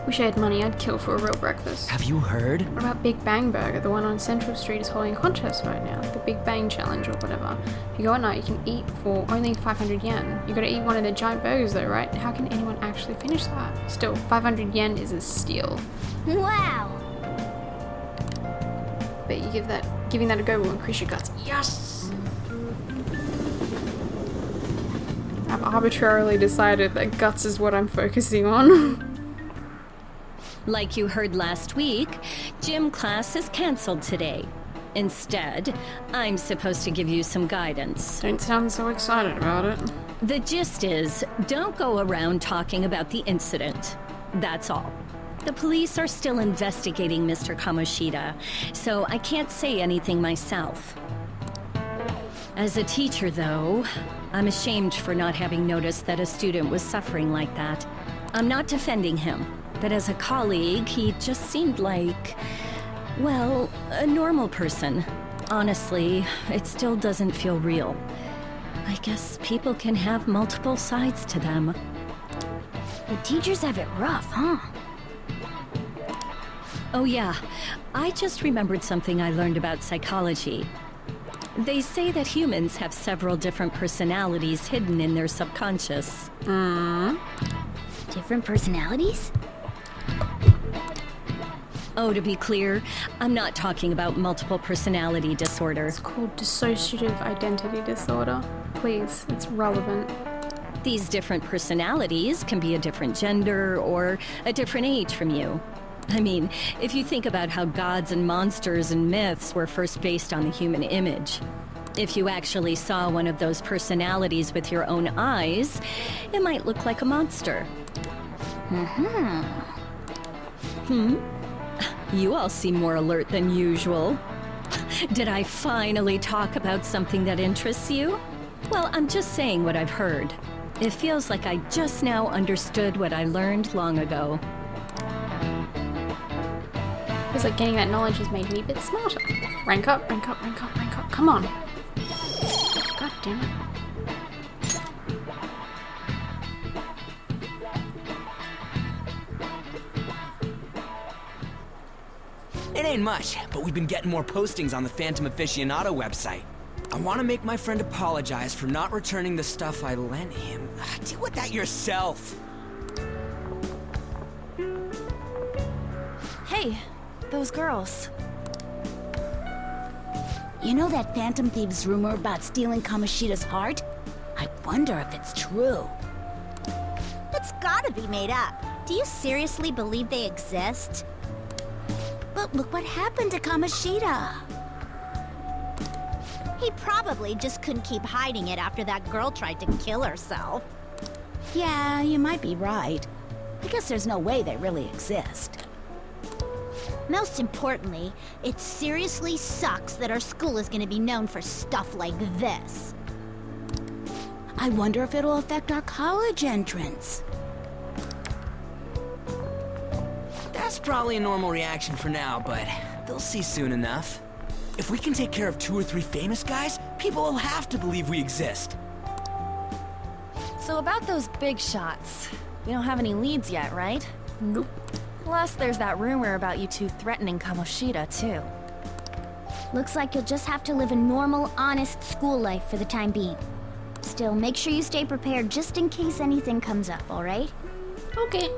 Wish I had money, I'd kill for a real breakfast. Have you heard? What about Big Bang Burger? The one on Central Street is holding a contest right now. The Big Bang Challenge or whatever. If you go at night, you can eat for only 500 yen. You gotta eat one of the giant burgers though, right? How can anyone actually finish that? Still, 500 yen is a steal. Wow! But you giving that a go will increase your guts. Yes! I've arbitrarily decided that guts is what I'm focusing on. Like you heard last week, gym class is cancelled today. Instead, I'm supposed to give you some guidance. Don't sound so excited about it. The gist is, don't go around talking about the incident. That's all. The police are still investigating Mr. Kamoshida, so I can't say anything myself. As a teacher, though, I'm ashamed for not having noticed that a student was suffering like that. I'm not defending him, but as a colleague, he just seemed like, well, a normal person. Honestly, it still doesn't feel real. I guess people can have multiple sides to them. The teachers have it rough, huh? Oh yeah, I just remembered something I learned about psychology. They say that humans have several different personalities hidden in their subconscious. Different personalities? Oh, to be clear, I'm not talking about multiple personality disorder. It's called dissociative identity disorder. Please, it's relevant. These different personalities can be a different gender or a different age from you. I mean, if you think about how gods and monsters and myths were first based on the human image, if you actually saw one of those personalities with your own eyes, it might look like a monster. You all seem more alert than usual. Did I finally talk about something that interests you? Well, I'm just saying what I've heard. It feels like I just now understood what I learned long ago. Feels like getting that knowledge has made me a bit smarter. Rank up, rank up, rank up, rank up. Come on. God damn it. It ain't much, but we've been getting more postings on the Phantom Aficionado website. I want to make my friend apologize for not returning the stuff I lent him. Deal with that yourself. Hey, those girls. You know that Phantom Thieves rumor about stealing Kamoshida's heart? I wonder if it's true. It's gotta be made up. Do you seriously believe they exist? But look what happened to Kamoshida. He probably just couldn't keep hiding it after that girl tried to kill herself. Yeah, you might be right. I guess there's no way they really exist. Most importantly, it seriously sucks that our school is gonna be known for stuff like this. I wonder if it'll affect our college entrance. That's probably a normal reaction for now, but they'll see soon enough. If we can take care of 2 or 3 famous guys, people will have to believe we exist. So about those big shots, we don't have any leads yet, right? Nope. Plus, there's that rumor about you two threatening Kamoshida, too. Looks like you'll just have to live a normal, honest school life for the time being. Still, make sure you stay prepared just in case anything comes up, alright? Okay.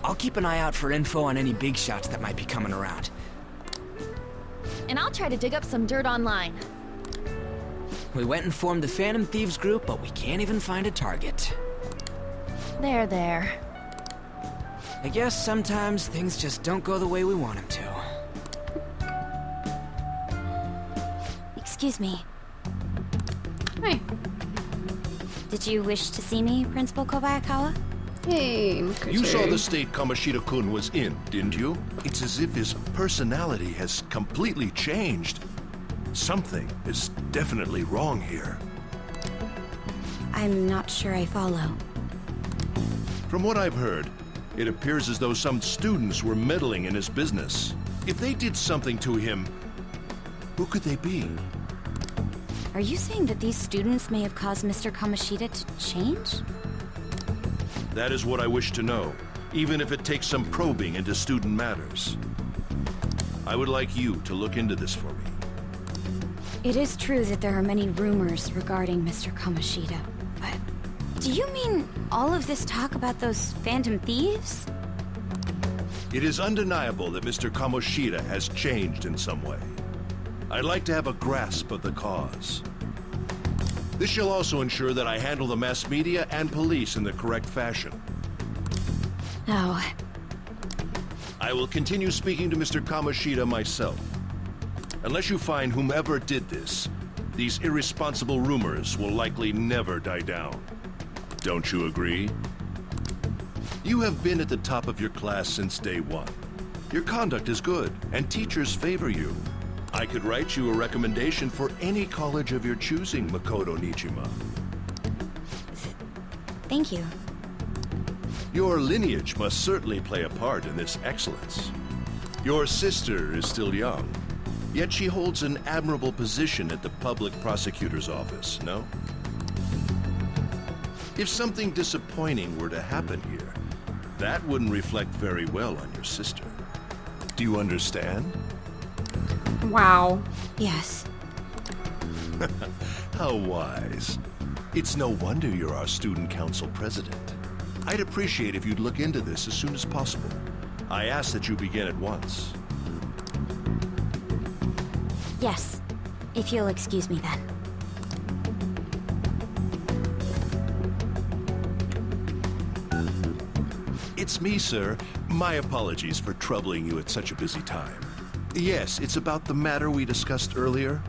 I'll keep an eye out for info on any big shots that might be coming around. And I'll try to dig up some dirt online. We went and formed the Phantom Thieves group, but we can't even find a target. There. I guess sometimes things just don't go the way we want them to. Excuse me. Hey. Did you wish to see me, Principal Kobayakawa? Hey, Makoto. You saw the state Kamoshida-kun was in, didn't you? It's as if his personality has completely changed. Something is definitely wrong here. I'm not sure I follow. From what I've heard, it appears as though some students were meddling in his business. If they did something to him, who could they be? Are you saying that these students may have caused Mr. Kamoshida to change? That is what I wish to know. even if it takes some probing into student matters. I would like you to look into this for me. It is true that there are many rumors regarding Mr. Kamoshida, but do you mean all of this talk about those phantom thieves? It is undeniable that Mr. Kamoshida has changed in some way. I'd like to have a grasp of the cause. This shall also ensure that I handle the mass media and police in the correct fashion. Oh, I will continue speaking to Mr. Kamoshida myself. Unless you find whomever did this, these irresponsible rumors will likely never die down. Don't you agree? You have been at the top of your class since day one. Your conduct is good, and teachers favor you. I could write you a recommendation for any college of your choosing, Makoto Nijima. thank you. Your lineage must certainly play a part in this excellence. Your sister is still young, yet she holds an admirable position at the public prosecutor's office, no? If something disappointing were to happen here, that wouldn't reflect very well on your sister. Do you understand? Wow. Yes. How wise. It's no wonder you're our student council president. I'd appreciate if you'd look into this as soon as possible. I ask that you begin at once. Yes. If you'll excuse me then. It's me, sir. My apologies for troubling you at such a busy time. Yes, it's about the matter we discussed earlier.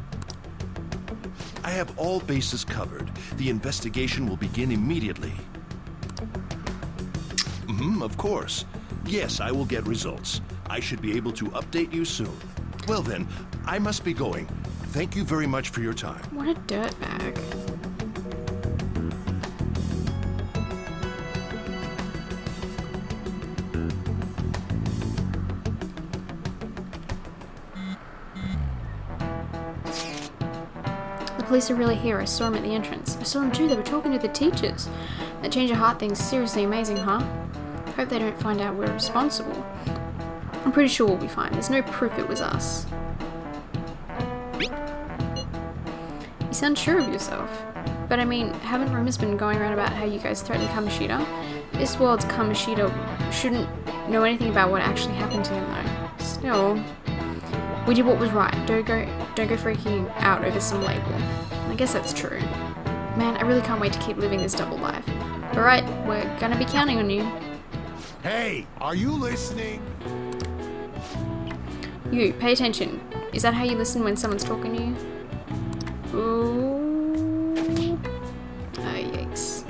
I have all bases covered. The investigation will begin immediately. Of course. Yes, I will get results. I should be able to update you soon. Well then, I must be going. Thank you very much for your time. What a dirtbag. The police are really here. I saw them at the entrance. I saw them too. They were talking to the teachers. That change of heart thing's seriously amazing, huh? Hope they don't find out we're responsible. I'm pretty sure we'll be fine. There's no proof it was us. You sound sure of yourself. But I mean, haven't rumors been going around about how you guys threatened Kamoshida? This world's Kamoshida shouldn't know anything about what actually happened to him though. Still, we did what was right. Don't go freaking out over some label. I guess that's true. Man, I really can't wait to keep living this double life. Alright, we're gonna be counting on you. Hey, are you listening? You, pay attention. Is that how you listen when someone's talking to you? Ooh. Oh, yikes.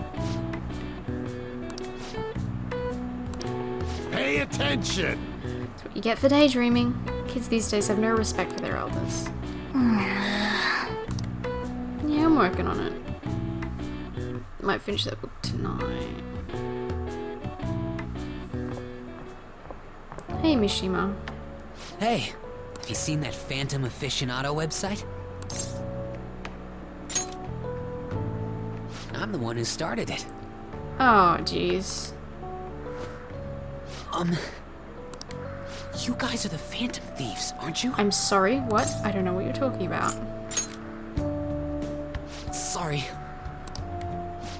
Pay attention! That's what you get for daydreaming. Kids these days have no respect for their elders. Yeah, I'm working on it. Might finish that book tonight. Hey, Mishima. Hey, have you seen that Phantom Aficionado website? I'm the one who started it. Oh, jeez. You guys are the Phantom Thieves, aren't you? I'm sorry, what? I don't know what you're talking about. Sorry.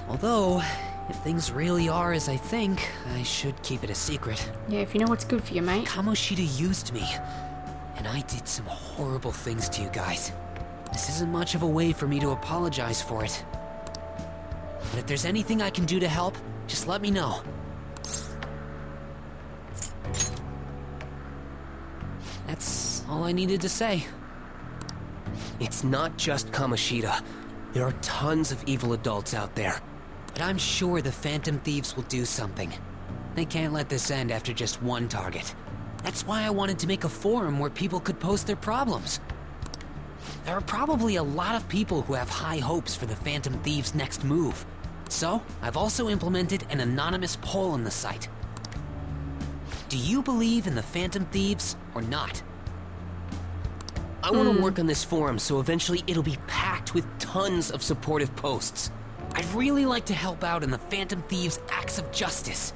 Although, if things really are as I think, I should keep it a secret. Yeah, if you know what's good for you, mate. Kamoshida used me, and I did some horrible things to you guys. This isn't much of a way for me to apologize for it. But if there's anything I can do to help, just let me know. That's all I needed to say. It's not just Kamoshida. There are tons of evil adults out there. But I'm sure the Phantom Thieves will do something. They can't let this end after just one target. That's why I wanted to make a forum where people could post their problems. There are probably a lot of people who have high hopes for the Phantom Thieves' next move. So, I've also implemented an anonymous poll on the site. Do you believe in the Phantom Thieves or not? I want to work on this forum so eventually it'll be packed with tons of supportive posts. I'd really like to help out in the Phantom Thieves' acts of justice.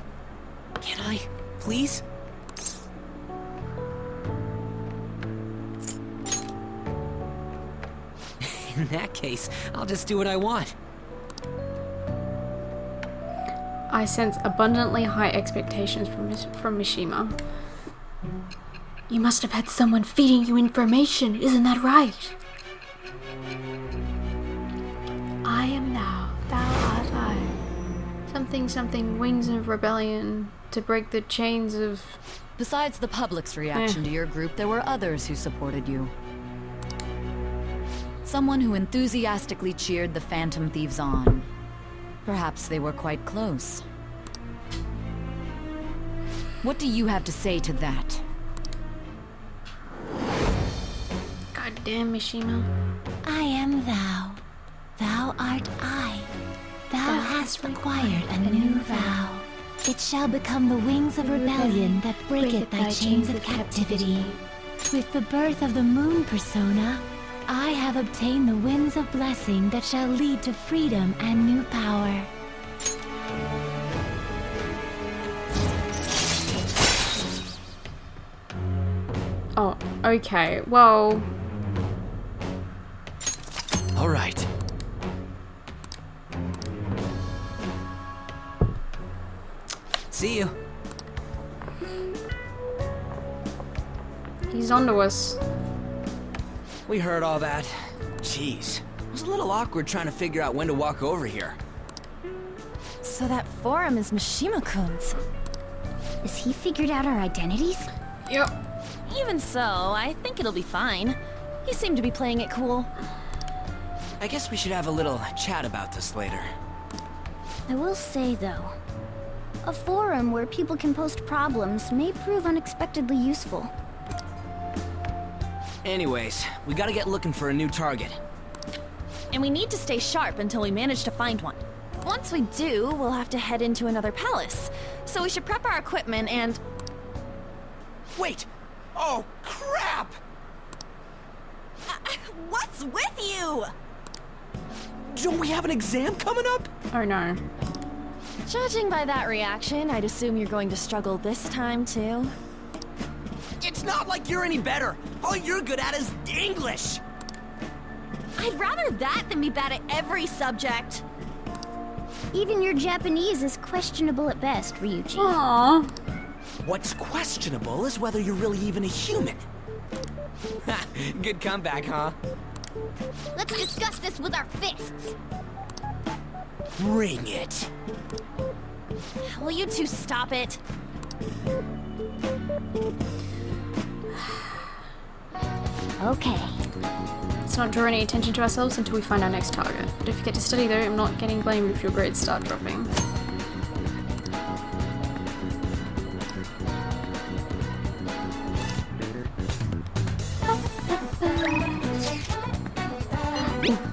Can I? Please? In that case, I'll just do what I want. I sense abundantly high expectations from Mishima. You must have had someone feeding you information, isn't that right? I am thou, thou art I. Something, wings of rebellion to break the chains of... Besides the public's reaction to your group, there were others who supported you. Someone who enthusiastically cheered the Phantom Thieves on. Perhaps they were quite close. What do you have to say to that? God damn, Mishima. I am thou. Thou art I. Thou hast acquired a new vow. It shall become the wings of rebellion that breaketh thy chains of captivity. With the birth of the moon persona, I have obtained the winds of blessing that shall lead to freedom and new power. Oh, okay. Well... All right. See you. He's onto us. We heard all that. Jeez. It was a little awkward trying to figure out when to walk over here. So that forum is Mishima-kun's. Is he figured out our identities? Yep. Even so, I think it'll be fine. He seemed to be playing it cool. I guess we should have a little chat about this later. I will say, though, a forum where people can post problems may prove unexpectedly useful. Anyways, we gotta get looking for a new target. And we need to stay sharp until we manage to find one. Once we do, we'll have to head into another palace. So we should prep our equipment and... Wait! Oh, crap! What's with you? Don't we have an exam coming up? Oh no. Judging by that reaction, I'd assume you're going to struggle this time, too. It's not like you're any better. All you're good at is English. I'd rather that than be bad at every subject. Even your Japanese is questionable at best, Ryuji. Aww. What's questionable is whether you're really even a human. Good comeback, huh? Let's discuss this with our fists. Bring it. Will you two stop it? Okay. Let's not draw any attention to ourselves until we find our next target. Don't forget to study though, I'm not getting blamed if your grades start dropping.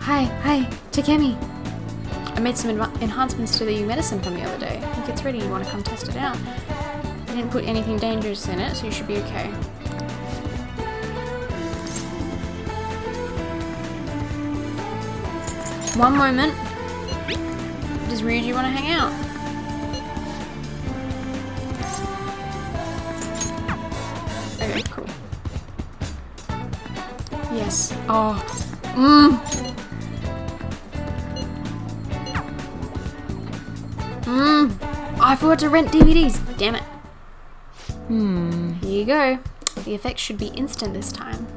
Hi, Takemi. I made some enhancements to the medicine from the other day. I think it's ready. You want to come test it out? I didn't put anything dangerous in it, so you should be okay. One moment. Does Ryuji want to hang out? Okay, cool. Yes. Oh. I forgot to rent DVDs. Damn it. Here you go. The effects should be instant this time.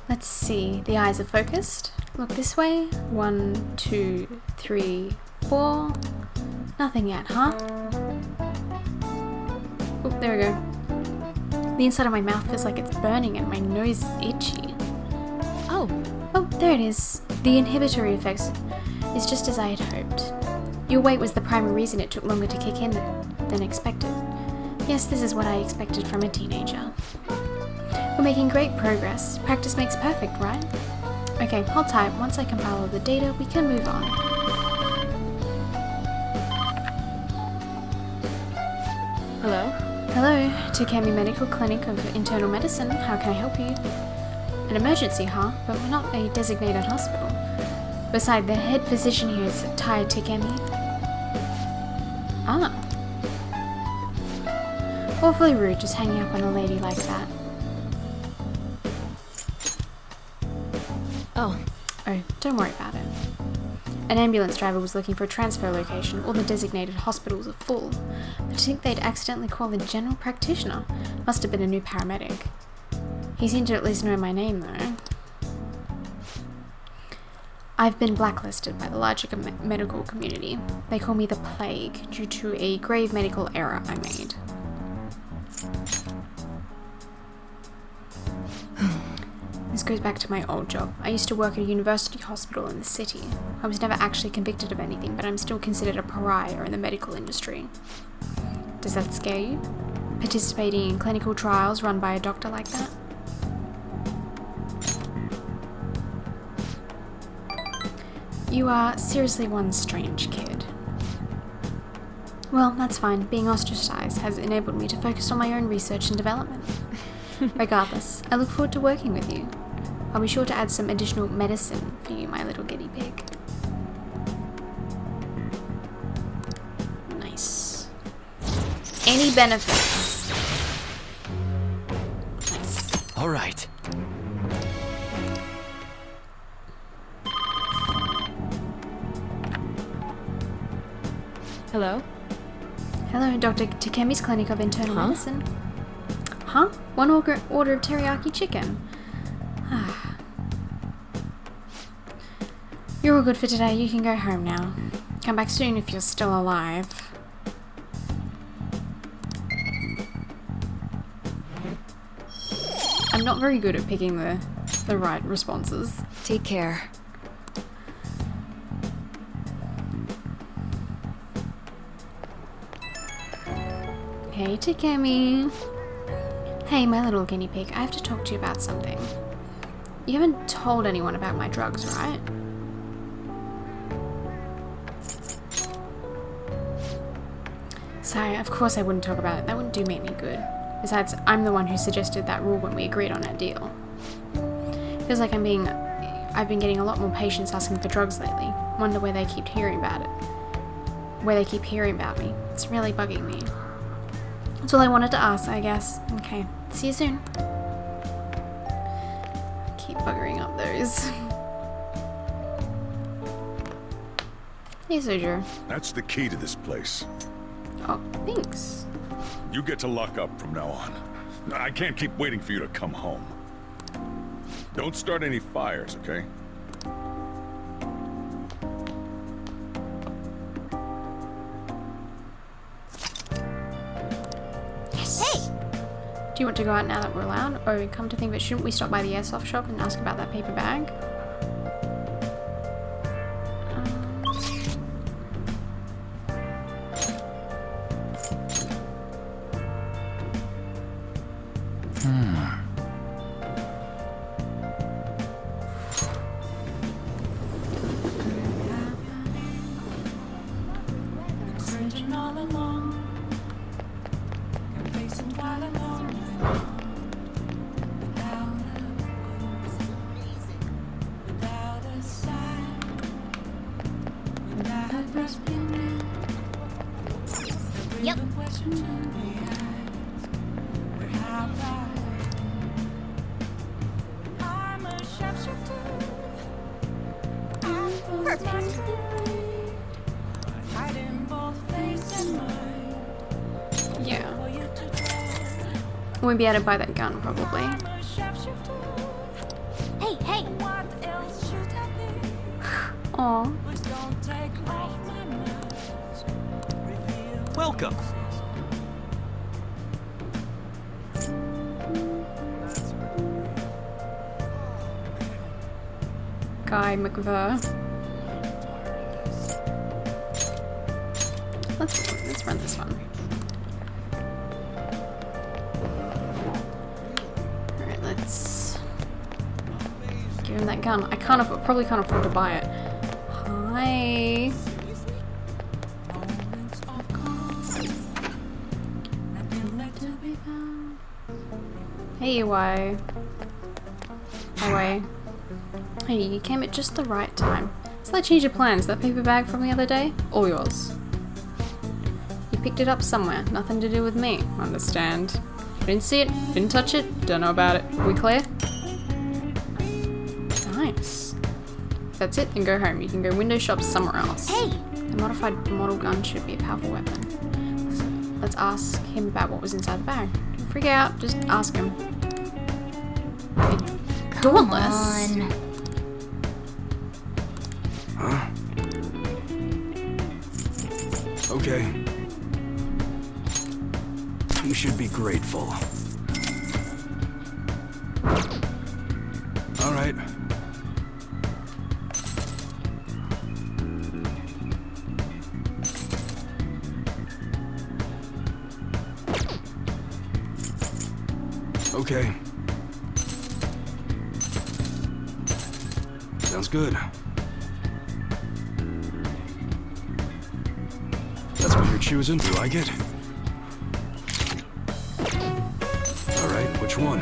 Let's see. The eyes are focused. Look this way. 1, 2, 3, 4. Nothing yet, huh? Oh, there we go. The inside of my mouth feels like it's burning and my nose is itchy. Oh, there it is. The inhibitory effects is just as I had hoped. Your weight was the primary reason it took longer to kick in than expected. Yes, this is what I expected from a teenager. We're making great progress. Practice makes perfect, right? Okay, hold tight. Once I compile all the data, we can move on. Hello? Hello, Takemi Medical Clinic of Internal Medicine. How can I help you? An An emergency, huh? But we're not a designated hospital. Besides, the head physician here is Tai Takemi. Ah. Awfully rude, just hanging up on a lady like that. Oh, Don't worry about it. An ambulance driver was looking for a transfer location. All the designated hospitals are full. But to think they'd accidentally call a general practitioner. Must have been a new paramedic. He seemed to at least know my name, though. I've been blacklisted by the larger medical community. They call me the Plague due to a grave medical error I made. This goes back to my old job. I used to work at a university hospital in the city. I was never actually convicted of anything, but I'm still considered a pariah in the medical industry. Does that scare you? Participating in clinical trials run by a doctor like that? You are seriously one strange kid. Well, that's fine. Being ostracized has enabled me to focus on my own research and development. Regardless, I look forward to working with you. I'll be sure to add some additional medicine for you, my little guinea pig. Nice. Any benefits? Nice. All right. hello? Hello, Dr. Takemi's Clinic of Internal Medicine. Huh? One order of teriyaki chicken. You're all good for today. You can go home now. Come back soon if you're still alive. I'm not very good at picking the right responses. Take care. Hey, Takemi. Hey, my little guinea pig. I have to talk to you about something. You haven't told anyone about my drugs, right? Sorry, of course I wouldn't talk about it. That wouldn't do me any good. Besides, I'm the one who suggested that rule when we agreed on our deal. Feels like I've been getting a lot more patients asking for drugs lately. Wonder where they keep hearing about it. Where they keep hearing about me. It's really bugging me. That's all I wanted to ask, I guess. Okay, see you soon. Keep buggering up those. Hey, Sojo. That's the key to this place. Oh, thanks. You get to lock up from now on. I can't keep waiting for you to come home. Don't start any fires, okay? Do you want to go out now that we're allowed? Or come to think of it, shouldn't we stop by the airsoft shop and ask about that paper bag? Yep. Perfect. Yeah. We'll be able to buy that gun, probably. Hey, hey! Aww. Welcome. Guy McVer. Let's run this one. Alright, let's give him that gun. I probably can't afford to buy it. Hi. Hey, why? away. Hey, you came at just the right time. Slight change of plans. That paper bag from the other day? All yours. You picked it up somewhere. Nothing to do with me. Understand. Didn't see it. Didn't touch it. Don't know about it. We clear? Nice. If that's it, then go home. You can go window shop somewhere else. Hey! The modified model gun should be a powerful weapon. So let's ask him about what was inside the bag. Don't freak out. Just ask him. Dauntless. Come on. Huh? Okay. You should be grateful. All right. Okay. Sounds good. That's what you're choosing. Do you like it? Alright, which one?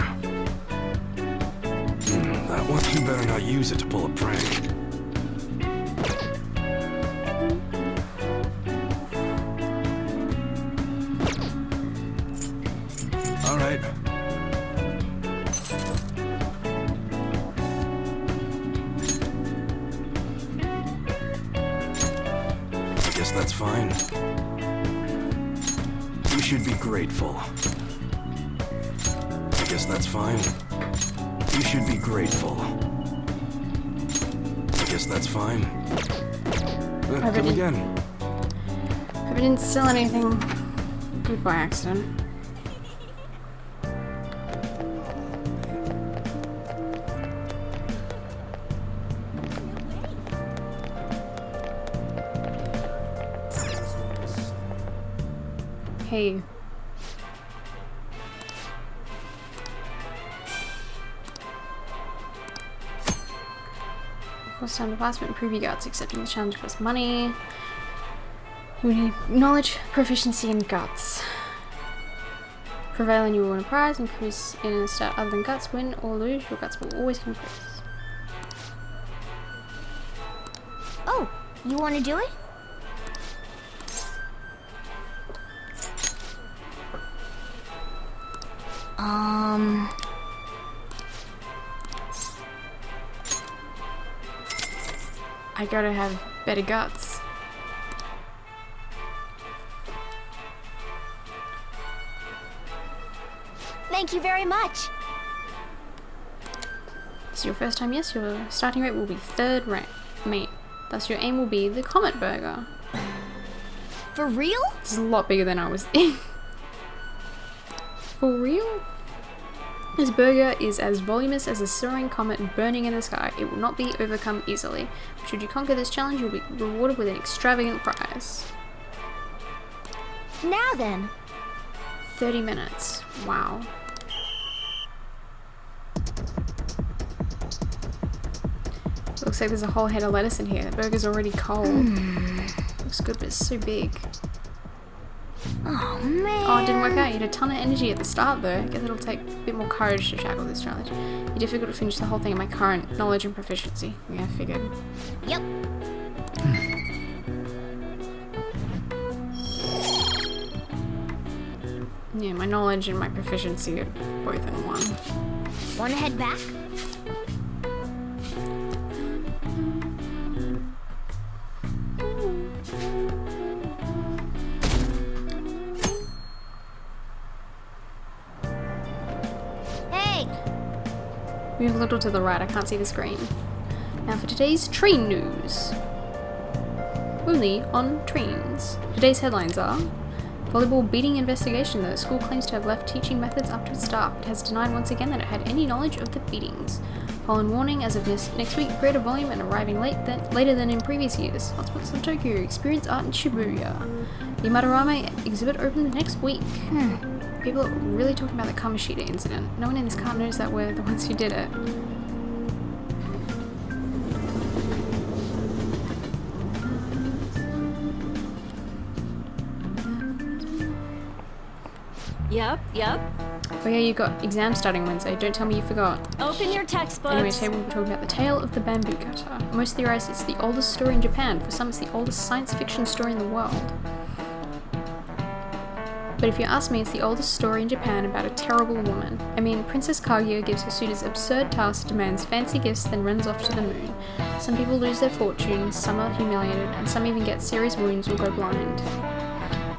That one. You better not use it to pull a prank. Alright. I guess that's fine. You should be grateful. I guess that's fine. You should be grateful. I guess that's fine. Come again. Hope I didn't sell anything good by accident. Hey. Cost time advancement, improve your guts, accepting the challenge costs money. We need knowledge, proficiency, and guts. Prevail and you will win a prize, increase in a stat other than guts, win or lose, your guts will always increase. Oh, you want to do it? I gotta have better guts. Thank you very much. This is your first time, yes, your starting rate will be 3rd rank meat. Thus your aim will be the Comet Burger. For real? This is a lot bigger than I was in. For real? This burger is as voluminous as a soaring comet burning in the sky. It will not be overcome easily. Should you conquer this challenge, you'll be rewarded with an extravagant prize. Now then. 30 minutes. Wow. Looks like there's a whole head of lettuce in here. The burger's already cold. Looks good, but it's so big. Oh man. Oh, it didn't work out. You had a ton of energy at the start though. I guess it'll take a bit more courage to tackle this challenge. It's difficult to finish the whole thing at my current knowledge and proficiency. Yeah, I figured. Yep. Yeah, my knowledge and my proficiency are both in one. Wanna head back? Move a little to the right, I can't see the screen. Now for today's train news. Only on trains. Today's headlines are: volleyball beating investigation. The school claims to have left teaching methods up to its staff. It has denied once again that it had any knowledge of the beatings. Pollen warning as of next week, greater volume and arriving later than in previous years. Hotspots of Tokyo, experience art in Shibuya. The Madarame exhibit opens next week. People are really talking about the Kamoshida incident. No one in this car knows that we're the ones who did it. Yep. Oh yeah, you got exams starting Wednesday. Don't tell me you forgot. Open your textbooks. Anyway, today we'll be talking about the tale of the bamboo cutter. Most theorize it's the oldest story in Japan. For some, it's the oldest science fiction story in the world. But if you ask me, it's the oldest story in Japan about a terrible woman. I mean, Princess Kaguya gives her suitors absurd tasks, demands fancy gifts, then runs off to the moon. Some people lose their fortunes, some are humiliated, and some even get serious wounds or go blind.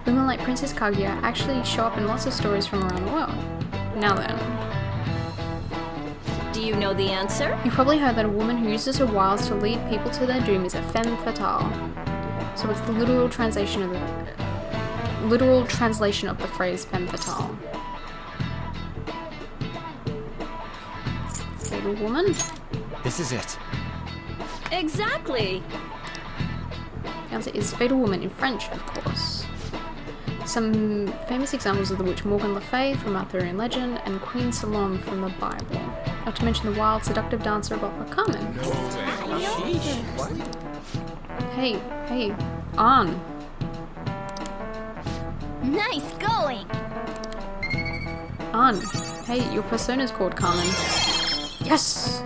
Women like Princess Kaguya actually show up in lots of stories from around the world. Now then. Do you know the answer? You probably heard that a woman who uses her wiles to lead people to their doom is a femme fatale. So it's the literal translation of the phrase femme fatale. Fatal woman? This is it. Exactly. The answer is fatal woman in French, of course. Some famous examples of the witch Morgan Le Fay from Arthurian legend and Queen Salome from the Bible. Not to mention the wild, seductive dancer of opera Carmen. Hey, on. Nice going! Ann, hey, your persona's called Carmen. Yes!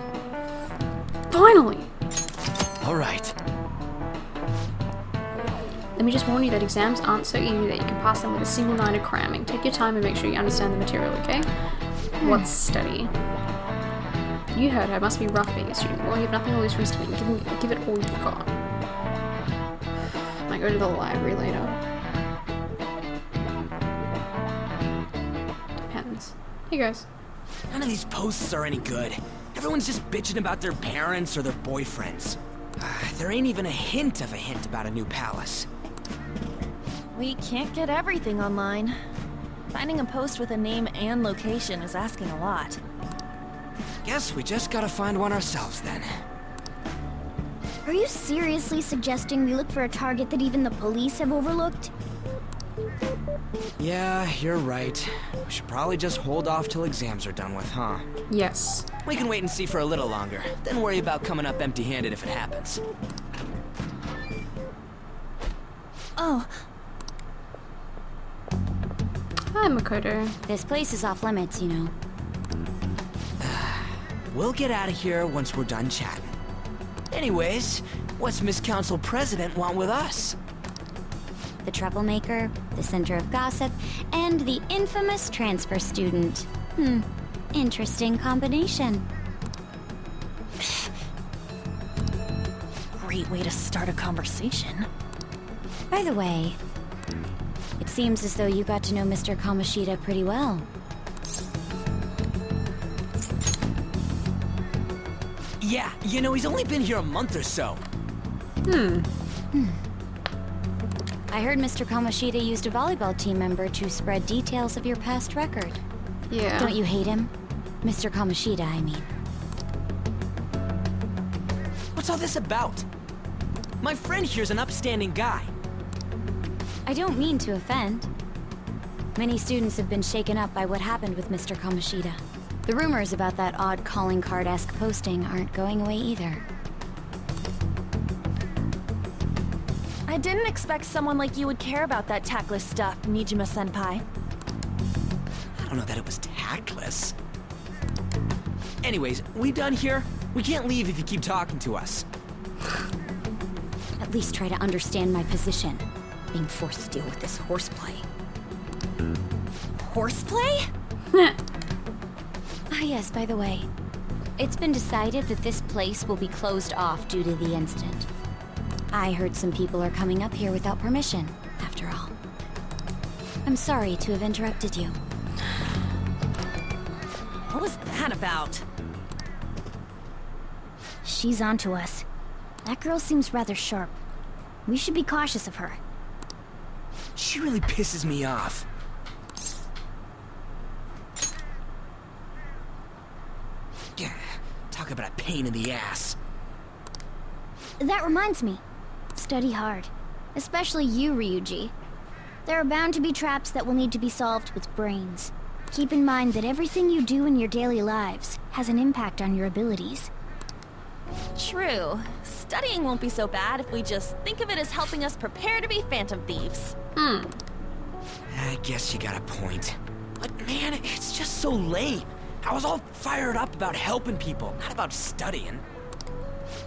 Finally! Alright. Let me just warn you that exams aren't so easy that you can pass them with a single night of cramming. Take your time and make sure you understand the material, okay? What's study? You heard her, must be rough being a student. Well, you have nothing to lose from studying. Give it all you've got. Might go to the library later. Depends. Here goes. None of these posts are any good. Everyone's just bitching about their parents or their boyfriends. There ain't even a hint about a new palace. We can't get everything online. Finding a post with a name and location is asking a lot. Guess we just gotta find one ourselves then. Are you seriously suggesting we look for a target that even the police have overlooked? Yeah, you're right. We should probably just hold off till exams are done with, huh? Yes. We can wait and see for a little longer, then worry about coming up empty-handed if it happens. Oh. Hi, Makoto. This place is off limits, you know. We'll get out of here once we're done chatting. Anyways, what's Miss Council President want with us? The troublemaker, the center of gossip, and the infamous transfer student. Interesting combination. Great way to start a conversation. By the way, it seems as though you got to know Mr. Kamoshida pretty well. Yeah, you know, he's only been here a month or so. I heard Mr. Kamoshida used a volleyball team member to spread details of your past record. Yeah. Don't you hate him? Mr. Kamoshida, I mean. What's all this about? My friend here's an upstanding guy. I don't mean to offend. Many students have been shaken up by what happened with Mr. Kamoshida. The rumors about that odd calling card-esque posting aren't going away either. I didn't expect someone like you would care about that tactless stuff, Nijima-senpai. I don't know that it was tactless. Anyways, we done here? We can't leave if you keep talking to us. At least try to understand my position. Being forced to deal with this horseplay. Horseplay? Ah yes, by the way. It's been decided that this place will be closed off due to the incident. I heard some people are coming up here without permission, after all. I'm sorry to have interrupted you. What was that about? She's onto us. That girl seems rather sharp. We should be cautious of her. She really pisses me off. Yeah, talk about a pain in the ass. That reminds me. Study hard. Especially you, Ryuji. There are bound to be traps that will need to be solved with brains. Keep in mind that everything you do in your daily lives has an impact on your abilities. True. Studying won't be so bad if we just think of it as helping us prepare to be phantom thieves. I guess you got a point. But Man, it's just so lame. I was all fired up about helping people, not about studying.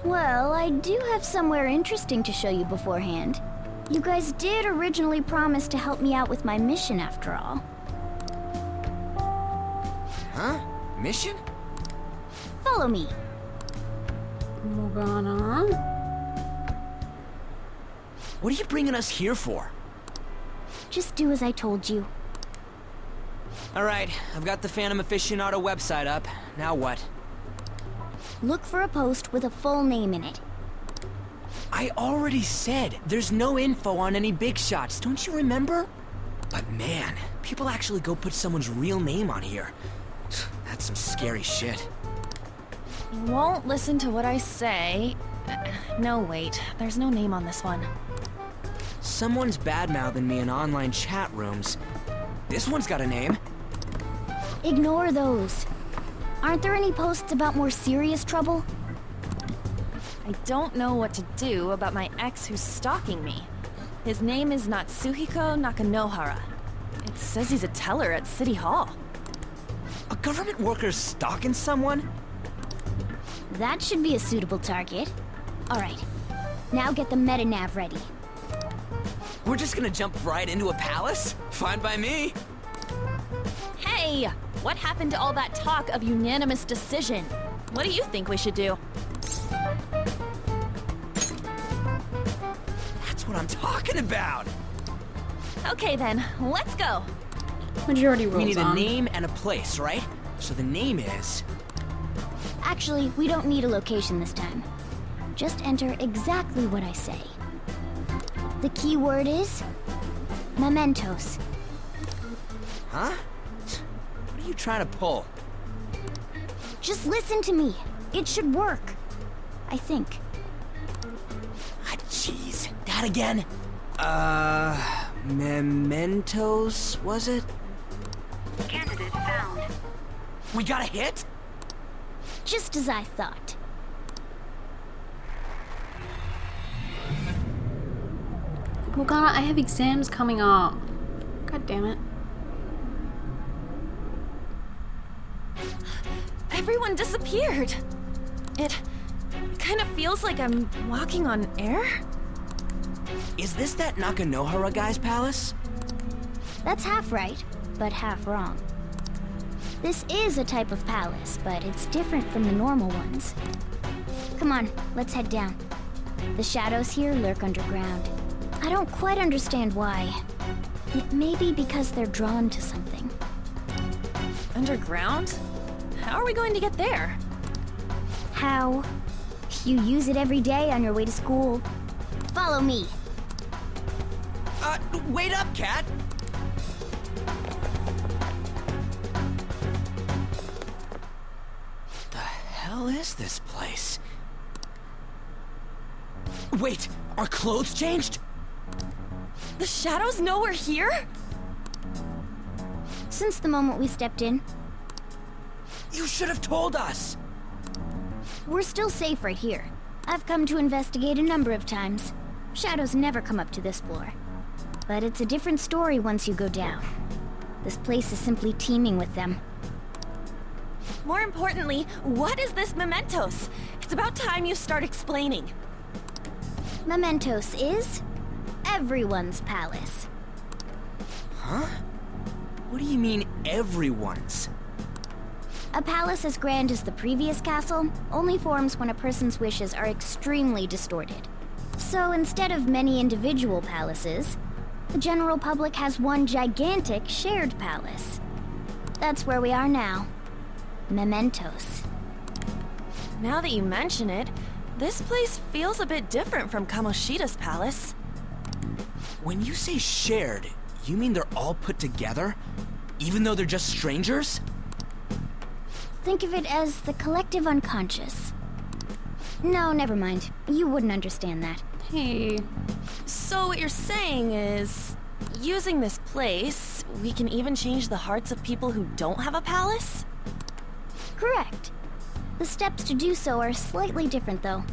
Well, I do have somewhere interesting to show you beforehand. You guys did originally promise to help me out with my mission after all. Huh? Mission? Follow me. Morgana. What are you bringing us here for? Just do as I told you. Alright, I've got the Phantom Aficionado website up. Now what? Look for a post with a full name in it. I already said there's no info on any big shots, don't you remember? But man, people actually go put someone's real name on here. That's some scary shit. You won't listen to what I say. No, wait. There's no name on this one. Someone's bad-mouthing me in online chat rooms. This one's got a name. Ignore those. Aren't there any posts about more serious trouble? I don't know what to do about my ex who's stalking me. His name is Natsuhiko Nakanohara. It says he's a teller at City Hall. A government worker stalking someone? That should be a suitable target. Alright, now get the metanav ready. We're just gonna jump right into a palace? Fine by me. Hey! What happened to all that talk of unanimous decision? What do you think we should do? That's what I'm talking about! Okay then, let's go! Majority rules We need a on. name and a place, right? So the name is... Actually, we don't need a location this time. Just enter exactly what I say. The key word is... Mementos. Huh? What are you trying to pull? Just listen to me. It should work. I think. Ah, jeez. That again? Mementos, was it? Candidate found. We got a hit? Just as I thought. Morgana, I have exams coming up. God damn it. Everyone disappeared. It kind of feels like I'm walking on air. Is this that Nakanohara guy's palace? That's half right, but half wrong. This is a type of palace, but it's different from the normal ones. Come on, let's head down. The shadows here lurk underground. I don't quite understand why. It may be because they're drawn to something. Underground? How are we going to get there? How? You use it every day on your way to school. Follow me. Wait up, Cat! The hell is this place? Wait, our clothes changed? The shadows know we're here? Since the moment we stepped in, You should have told us! we're still safe right here. I've come to investigate a number of times. Shadows never come up to this floor. But it's a different story once you go down. This place is simply teeming with them. More importantly, what is this Mementos? It's about time you start explaining. Mementos is everyone's palace. Huh? What do you mean, everyone's? A palace as grand as the previous castle only forms when a person's wishes are extremely distorted. So instead of many individual palaces, the general public has one gigantic shared palace. That's where we are now. Mementos. Now that you mention it, this place feels a bit different from Kamoshida's palace. When you say shared, you mean they're all put together? Even though they're just strangers? Think of it as the collective unconscious. No, never mind. You wouldn't understand that. Hey. So what you're saying is, using this place, we can even change the hearts of people who don't have a palace? Correct. The steps to do so are slightly different, though.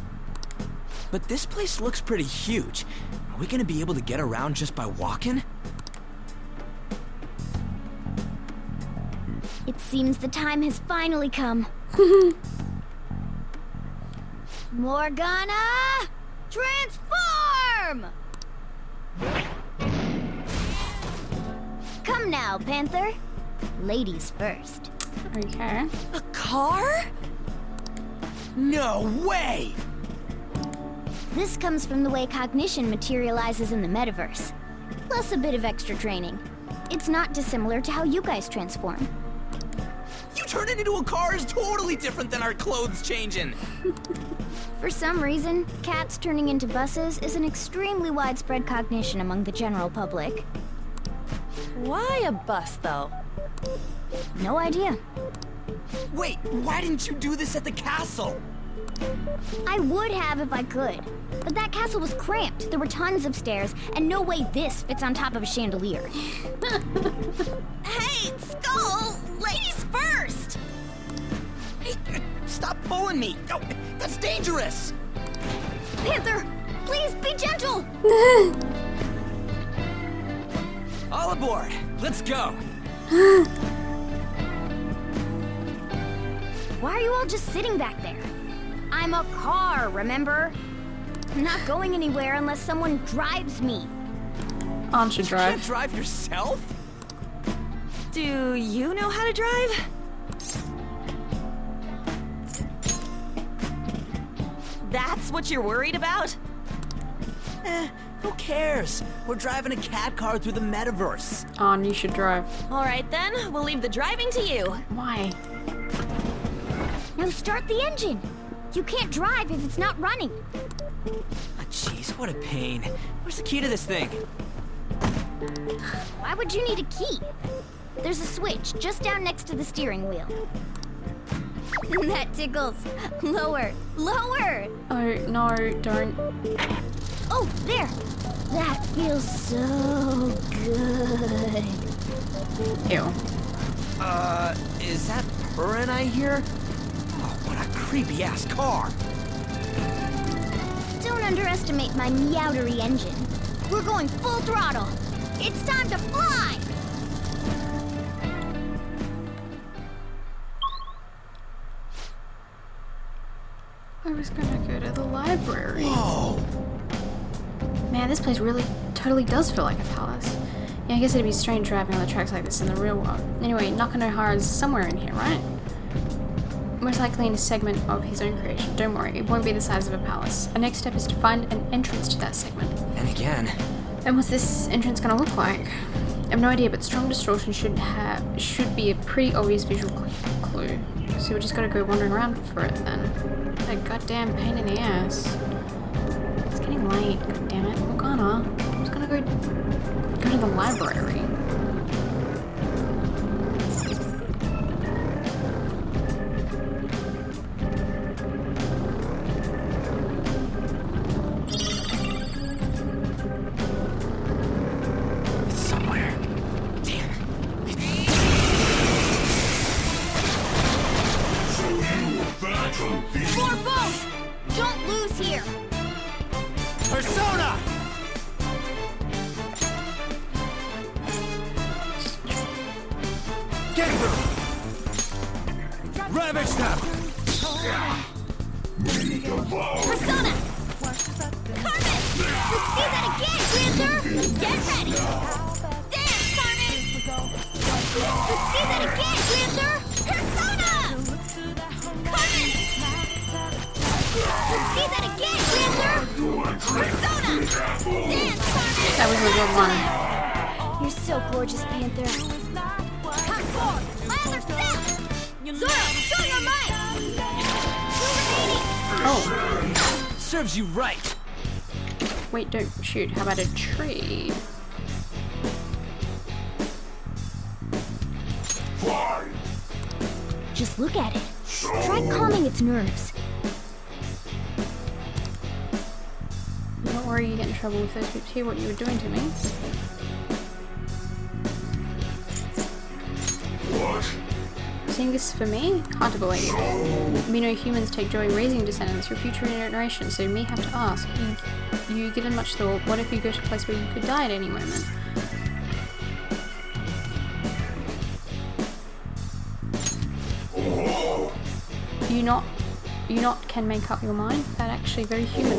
But this place looks pretty huge. Are we gonna be able to get around just by walking? Seems the time has finally come. Morgana! Transform! Come now, Panther. Ladies first. Okay. A car? No way! This comes from the way cognition materializes in the metaverse. Plus a bit of extra training. It's not dissimilar to how you guys transform. You turned it into a car is totally different than our clothes changing. For some reason, cats turning into buses is an extremely widespread cognition among the general public. Why a bus, though? No idea. Wait, why didn't you do this at the castle? I would have if I could. But that castle was cramped. There were tons of stairs, and no way this fits on top of a chandelier. Hey, Skull! Ladies first! Hey, stop pulling me! Oh, that's dangerous! Panther, please be gentle! All aboard! Let's go! Why are you all just sitting back there? I'm a car, remember? I'm not going anywhere unless someone drives me. On should You can't drive. drive yourself? Do you know how to drive? That's what you're worried about? Who cares? We're driving a cat car through the metaverse. On, you should drive. All right then, we'll leave the driving to you. Why? Now start the engine. You can't drive if it's not running. Ah, jeez, what a pain. Where's the key to this thing? Why would you need a key? There's a switch just down next to the steering wheel. That tickles. Lower, lower! Oh, no, don't. Oh, there! That feels so good. Ew. Is that purring I hear? Oh, what a creepy-ass car. Don't underestimate my meowdery engine. We're going full throttle. It's time to fly! I was gonna go to the library. Whoa! Man, this place really totally does feel like a palace. Yeah, I guess it'd be strange driving on the tracks like this in the real world. Anyway, Nakanohara's somewhere in here, right? Most likely in a segment of his own creation. Don't worry, it won't be the size of a palace. Our next step is to find an entrance to that segment. And again. And what's this entrance gonna look like? I have no idea, but strong distortion should be a pretty obvious visual clue. So we just gotta go wandering around for it then. What a goddamn pain in the ass. It's getting late, god damn it. Morgana, I'm just gonna go to the library. It's somewhere. Damn. For both! Don't lose here! Persona! Get them! Ravage them! Persona! Carmen! Let's see that again, Panther! Get ready! Dance, Carmen! Let's see that again, Panther! Persona! Carmen! Let's see that again, Panther! Persona! Dance, Carmen! That was a good one. You're so gorgeous, Panther. Come forward! My other step! Zoro, show your might! Two remaining! Oh, Serves you right. wait, don't shoot. How about a tree? Just look at it. Try calming its nerves. Don't worry, you get in trouble if those people hear what you were doing to me. Seeing this for me? Hard to believe. We know humans take joy in raising descendants for future generations, so me have to ask, you given much thought, what if you go to a place where you could die at any moment? You not can make up your mind? That actually very human.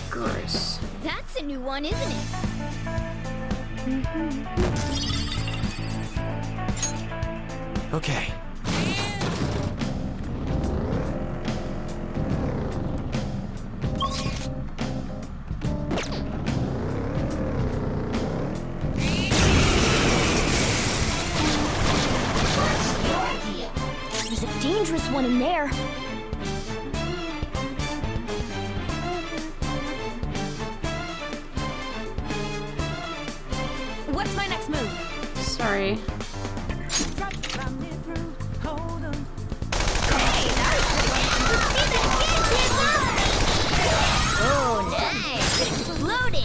Gross. That's a new one, isn't it? Okay. There's a dangerous one in there. What's my next move? Sorry. Oh, nice! It exploded!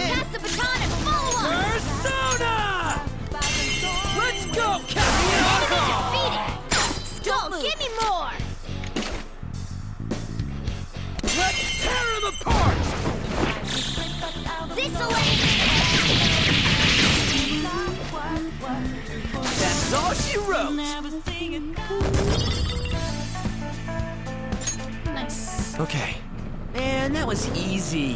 Pass the baton and follow up! Persona! Let's go, Enemy defeated! Skull, give me more! Let's tear him apart! This'll end! That's all she wrote. Nice. Okay. Man, that was easy.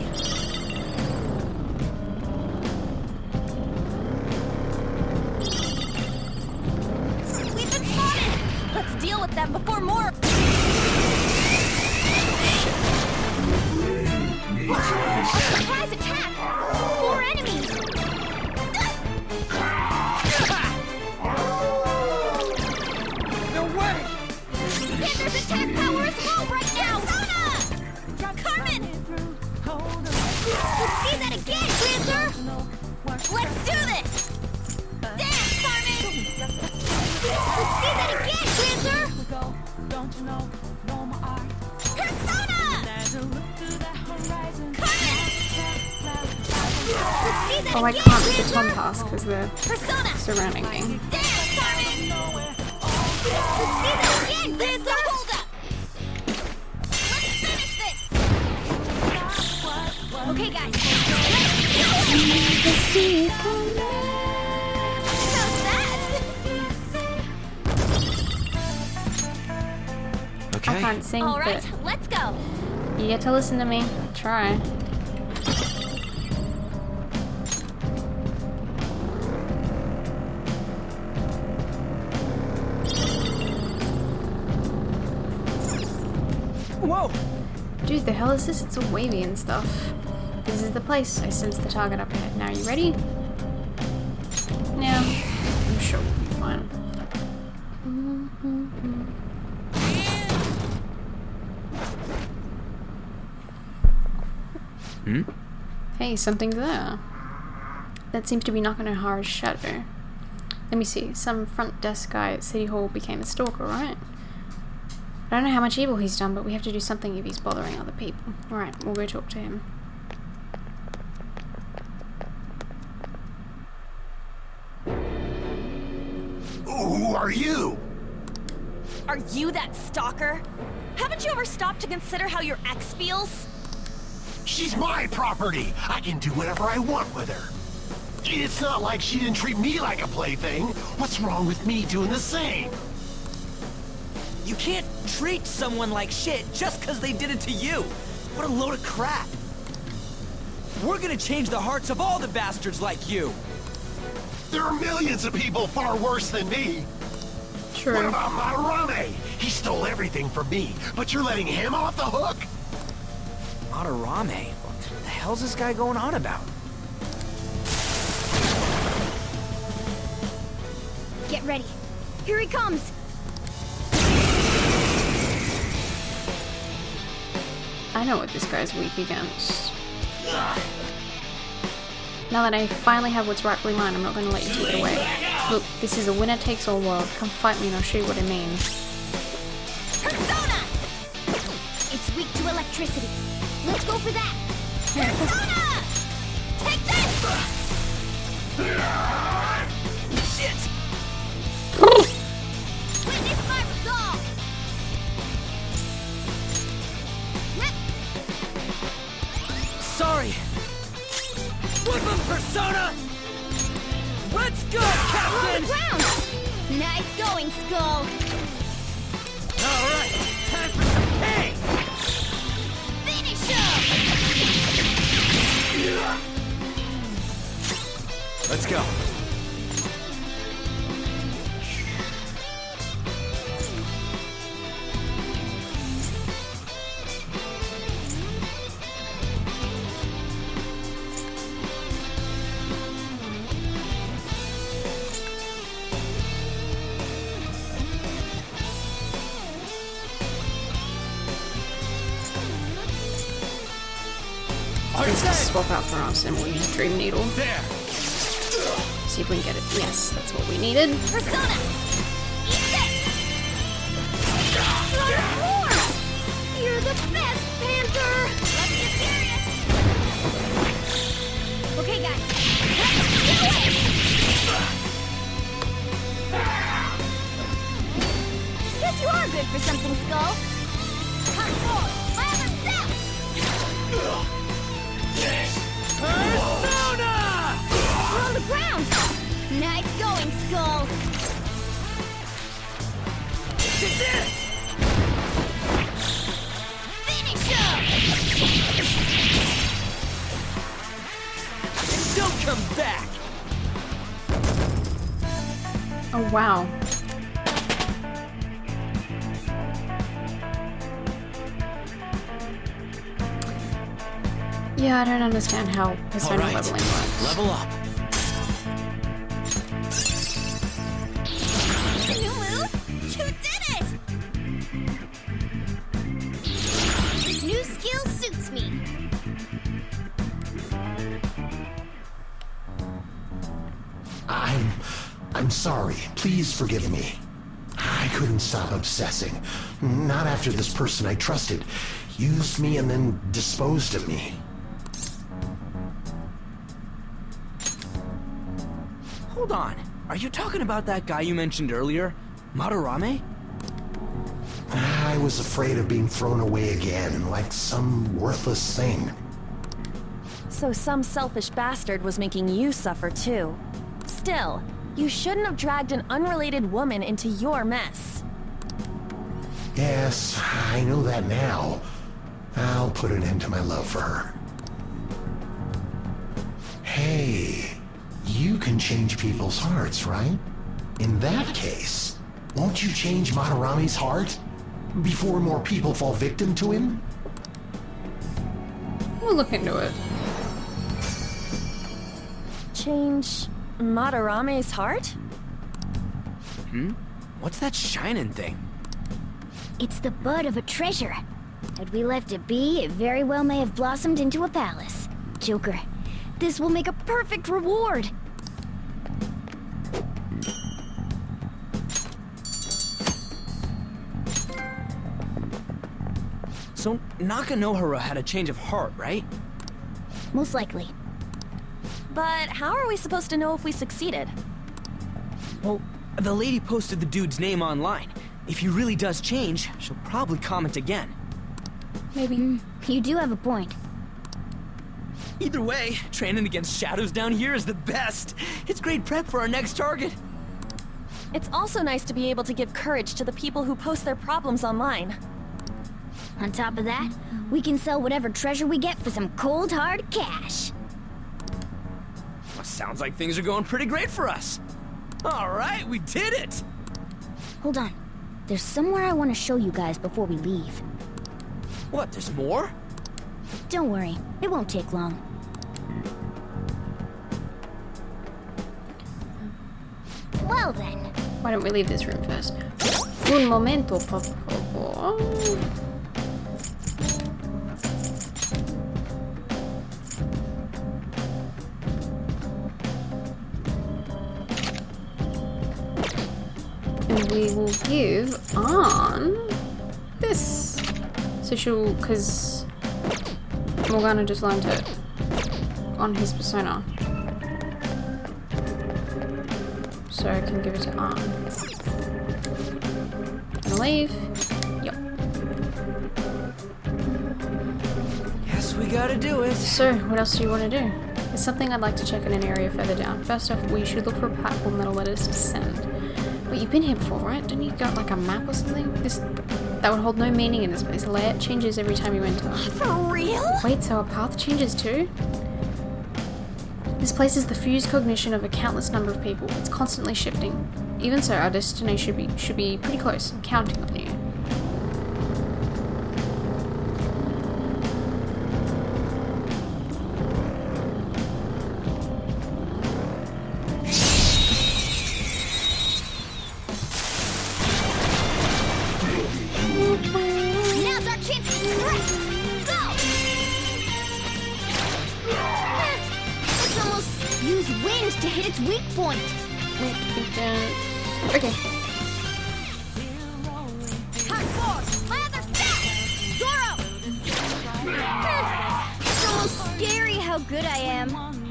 We've been spotted! Let's deal with them before more... Surprise attack! 4 enemies! No way! Panthers attack power is low right now! Persona! Carmen! Let's see that again, Panther! Let's do this! Dance, Carmen! Let's see that again, Panther! Persona! Carmen! Let's see that Oh, I again, can't with the Panther! Tom pass because they're Persona! surrounding me. Dance, Carmen! Let's see that again, Panther! Hold up! Let's finish this! Okay, guys. Let's do it! How's that? I Okay. can't sing, All right, but let's go. you get to listen to me. Try. Whoa! Dude, the hell is this? It's all wavy and stuff. This is the place. I sense the target up ahead. Now, you ready? Yeah. I'm sure we'll be fine. Hey, something's there. That seems to be knocking on Hara's shadow. Let me see. Some front desk guy at City Hall became a stalker, right? I don't know how much evil he's done, but we have to do something if he's bothering other people. Alright, we'll go talk to him. Who are you? Are you that stalker? Haven't you ever stopped to consider how your ex feels? She's my property. I can do whatever I want with her. It's not like she didn't treat me like a plaything. What's wrong with me doing the same? You can't treat someone like shit just because they did it to you. What a load of crap. We're gonna change the hearts of all the bastards like you. There are millions of people far worse than me. True. What about Madarame? He stole everything from me, but you're letting him off the hook? Madarame? What the hell's this guy going on about? Get ready. Here he comes. I know what this guy's weak against. Now that I finally have what's rightfully mine, I'm not going to let you take it away. Look, this is a winner-takes-all world. Come fight me and I'll show you what I mean. Persona! It's weak to electricity. Let's go for that. Persona! Take this! Shit! Witness my resolve! go, Captain! Ground! Nice going, Skull! Alright, time for some pain! Finish him! Let's go. Let's swap out for us and we'll use Dream Needle. There! See if we can get it. Yes, that's what we needed. Persona! Eat it! Transform! You're the best, Panther! Let's get serious! Okay, guys. Let's do it! Guess you are good for something, Skull. Come forward! My other self! Persona! We're on the ground! Nice going, Skull! This is it! Finish him! Don't come back! Oh, wow. Yeah, I don't understand how persona All right, leveling works. level up. New move? You did it! This new skill suits me. I'm sorry. Please forgive me. I couldn't stop obsessing. Not after this person I trusted used me and then disposed of me. Hold on. Are you talking about that guy you mentioned earlier? Madarame? I was afraid of being thrown away again, like some worthless thing. So some selfish bastard was making you suffer too. Still, you shouldn't have dragged an unrelated woman into your mess. Yes, I know that now. I'll put an end to my love for her. Hey, you can change people's hearts, right? In that case, won't you change Madarame's heart? Before more people fall victim to him? We'll look into it. Change Madarame's heart? What's that shining thing? It's the bud of a treasure. Had we left it be, it very well may have blossomed into a palace. Joker, this will make a perfect reward. So Nakanohara had a change of heart, right? Most likely. But how are we supposed to know if we succeeded? Well, the lady posted the dude's name online. If he really does change, she'll probably comment again. Maybe. You do have a point. Either way, training against shadows down here is the best. It's great prep for our next target. It's also nice to be able to give courage to the people who post their problems online. On top of that, we can sell whatever treasure we get for some cold, hard cash. Well, sounds like things are going pretty great for us. All right, we did it! Hold on. There's somewhere I want to show you guys before we leave. What, there's more? Don't worry, it won't take long. Well then. Why don't we leave this room first? Un momento, por favor. And we will give on this. So she'll, because Morgana just learned it on his persona. So I can give it to Arn. And leave. Yep. Yes, we gotta do it. So, what else do you want to do? There's something I'd like to check in an area further down. First off, we should look for a platform that'll let us descend. Wait, you've been here before, right? Didn't you got like a map or something? That would hold no meaning in this place. The layout changes every time you enter. For real? Wait, so our path changes too? This place is the fused cognition of a countless number of people. It's constantly shifting. Even so, our destination should be pretty close. I'm counting on you. Now's our chance to strike! Go! Let's almost use wind to hit its weak point. Okay. Hot force! My other step! Zoro! It's almost scary how good I am. Time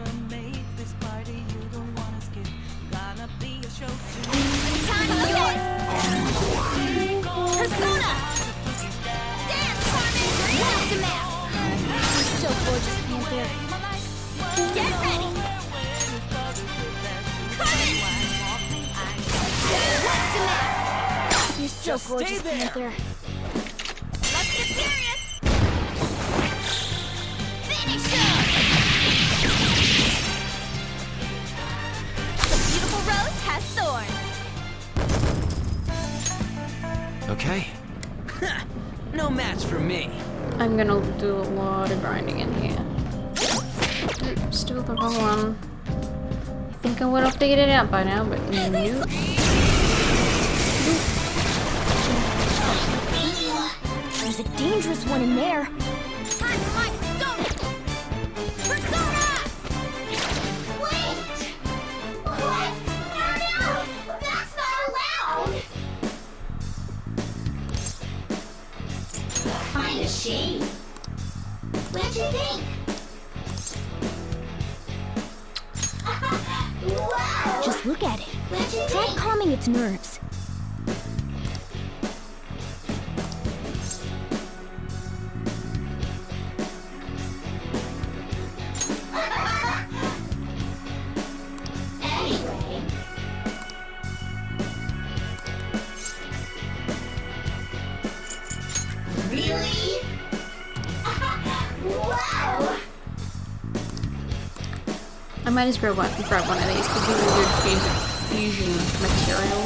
to dance! Persona! Dance, Carmen! What's the map? You're so gorgeous, Panther. Get ready! Carmen! What's the map? You're so gorgeous, Panther. Let's get serious! Finish him! The beautiful rose has thorns. Okay. No match for me. I'm gonna do a lot of grinding in here. Oops, still the wrong one. I think I would have figured it out by now, but nope. There's a dangerous one in there. Time for my persona! Persona! Wait! What? No! That's not allowed! I'm ashamed. What'd you think? Wow! Just look at it. Try calming its nerves. Anyway. Really? Wow! I might as well grab one of these because these are good fusion material.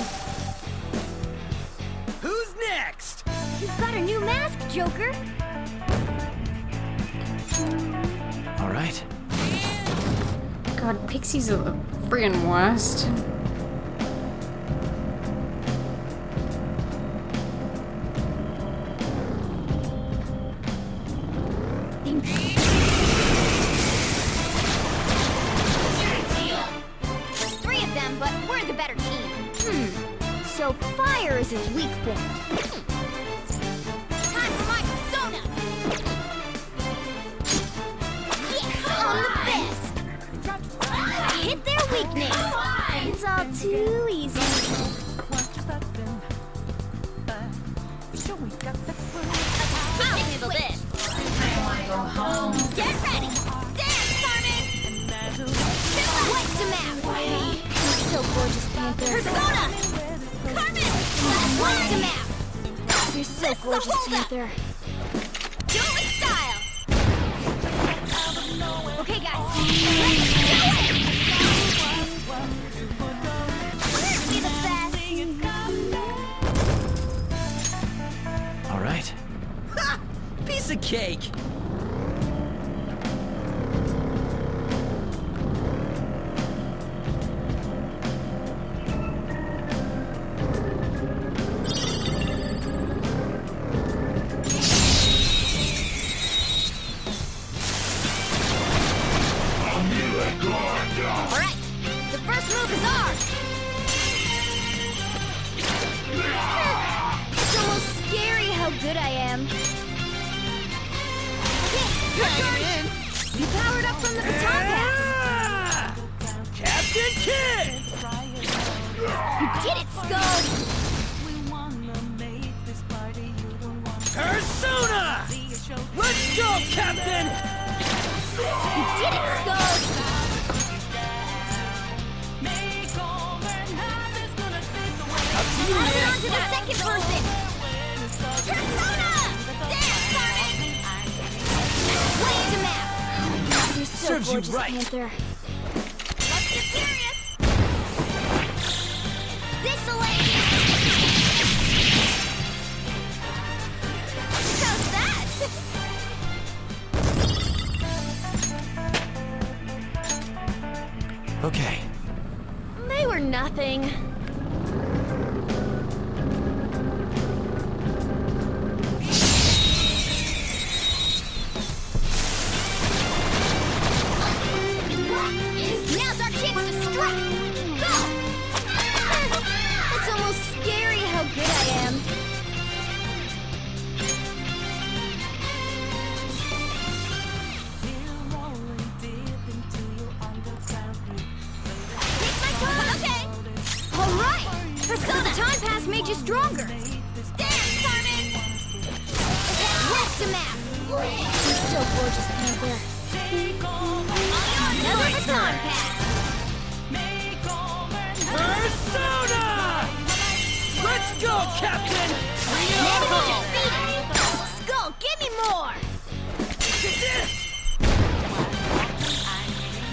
Who's next? You've got a new mask, Joker. All right. God, pixies are the friggin' worst. There's 3 of them, but we're the better team. So fire is its weak point. Time for my persona! Yes, I'm the best! I hit their weakness! It's all too easy. We can handle this. I wanna go home. Get ready! Dance, Carmen! What's the map? You're so gorgeous, Panther. Persona! Carmen! What's the map? You're so gorgeous, Panther. Do it with style! Okay, guys. Let's do it! We're the best! All right. Ha! Piece of cake. Alright, the first move is ours! It's almost scary how good I am. Okay, your turn! You powered up from the baton pass! Captain Kidd! You did it, Skull! Persona! Let's go, Captain! You did it, Skull! On to the second person! Persona! Dance, Carmen! Wait a map! You're so Serves you gorgeous, right. Panther. Let's get serious! This'll lady! How's that? Okay. They were nothing. Now's our chance to strike! Go! It's almost scary how good I am. Take my time, okay! Alright! Persona time pass made you stronger! Dance, Carmen! What's the map? You're so gorgeous, Panther. Another baton pass! Persona! Let's go, Captain! Enemy defeated! Skull, give me more!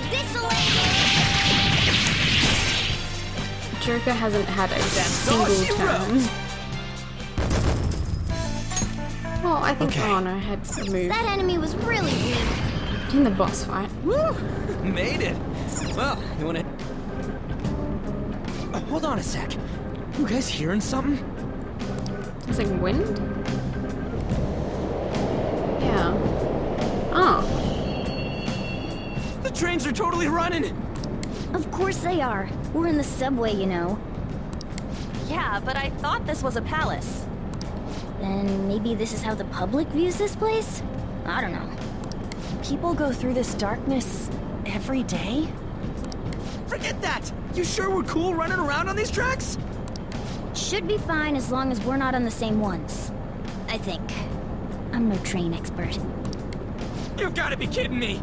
This'll lady! Joker hasn't had a single turn. Oh, I think Honor had a move That enemy was really weak. in the boss fight. Woo! Made it! Well, you wanna... hold on a sec. You guys hearing something? It's like wind? Yeah. Oh. The trains are totally running! Of course they are. We're in the subway, you know. Yeah, but I thought this was a palace. Then maybe this is how the public views this place? I don't know. People go through this darkness every day? Forget that! You sure we're cool running around on these tracks? Should be fine as long as we're not on the same ones. I think. I'm no train expert. You've gotta be kidding me!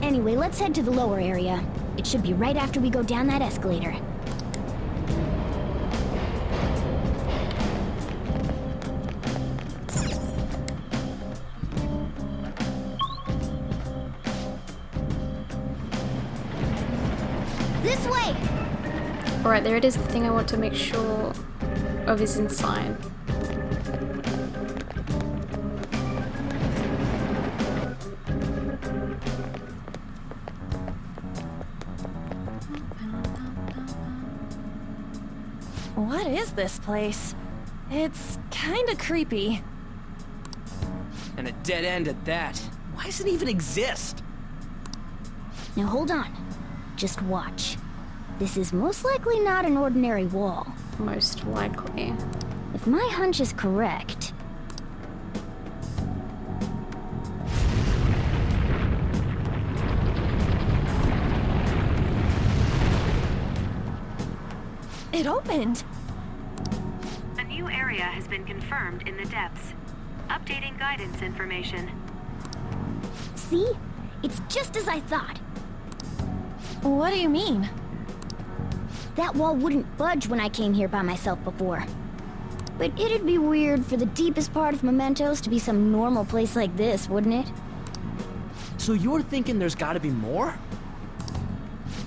Anyway, let's head to the lower area. It should be right after we go down that escalator. This way! Alright, there it is. The thing I want to make sure of is inside. What is this place? It's kinda creepy. And a dead end at that. Why does it even exist? Now hold on. Just watch. This is most likely not an ordinary wall. Most likely. If my hunch is correct... It opened! A new area has been confirmed in the depths. Updating guidance information. See? It's just as I thought. What do you mean? That wall wouldn't budge when I came here by myself before. But it'd be weird for the deepest part of Mementos to be some normal place like this, wouldn't it? So you're thinking there's gotta be more?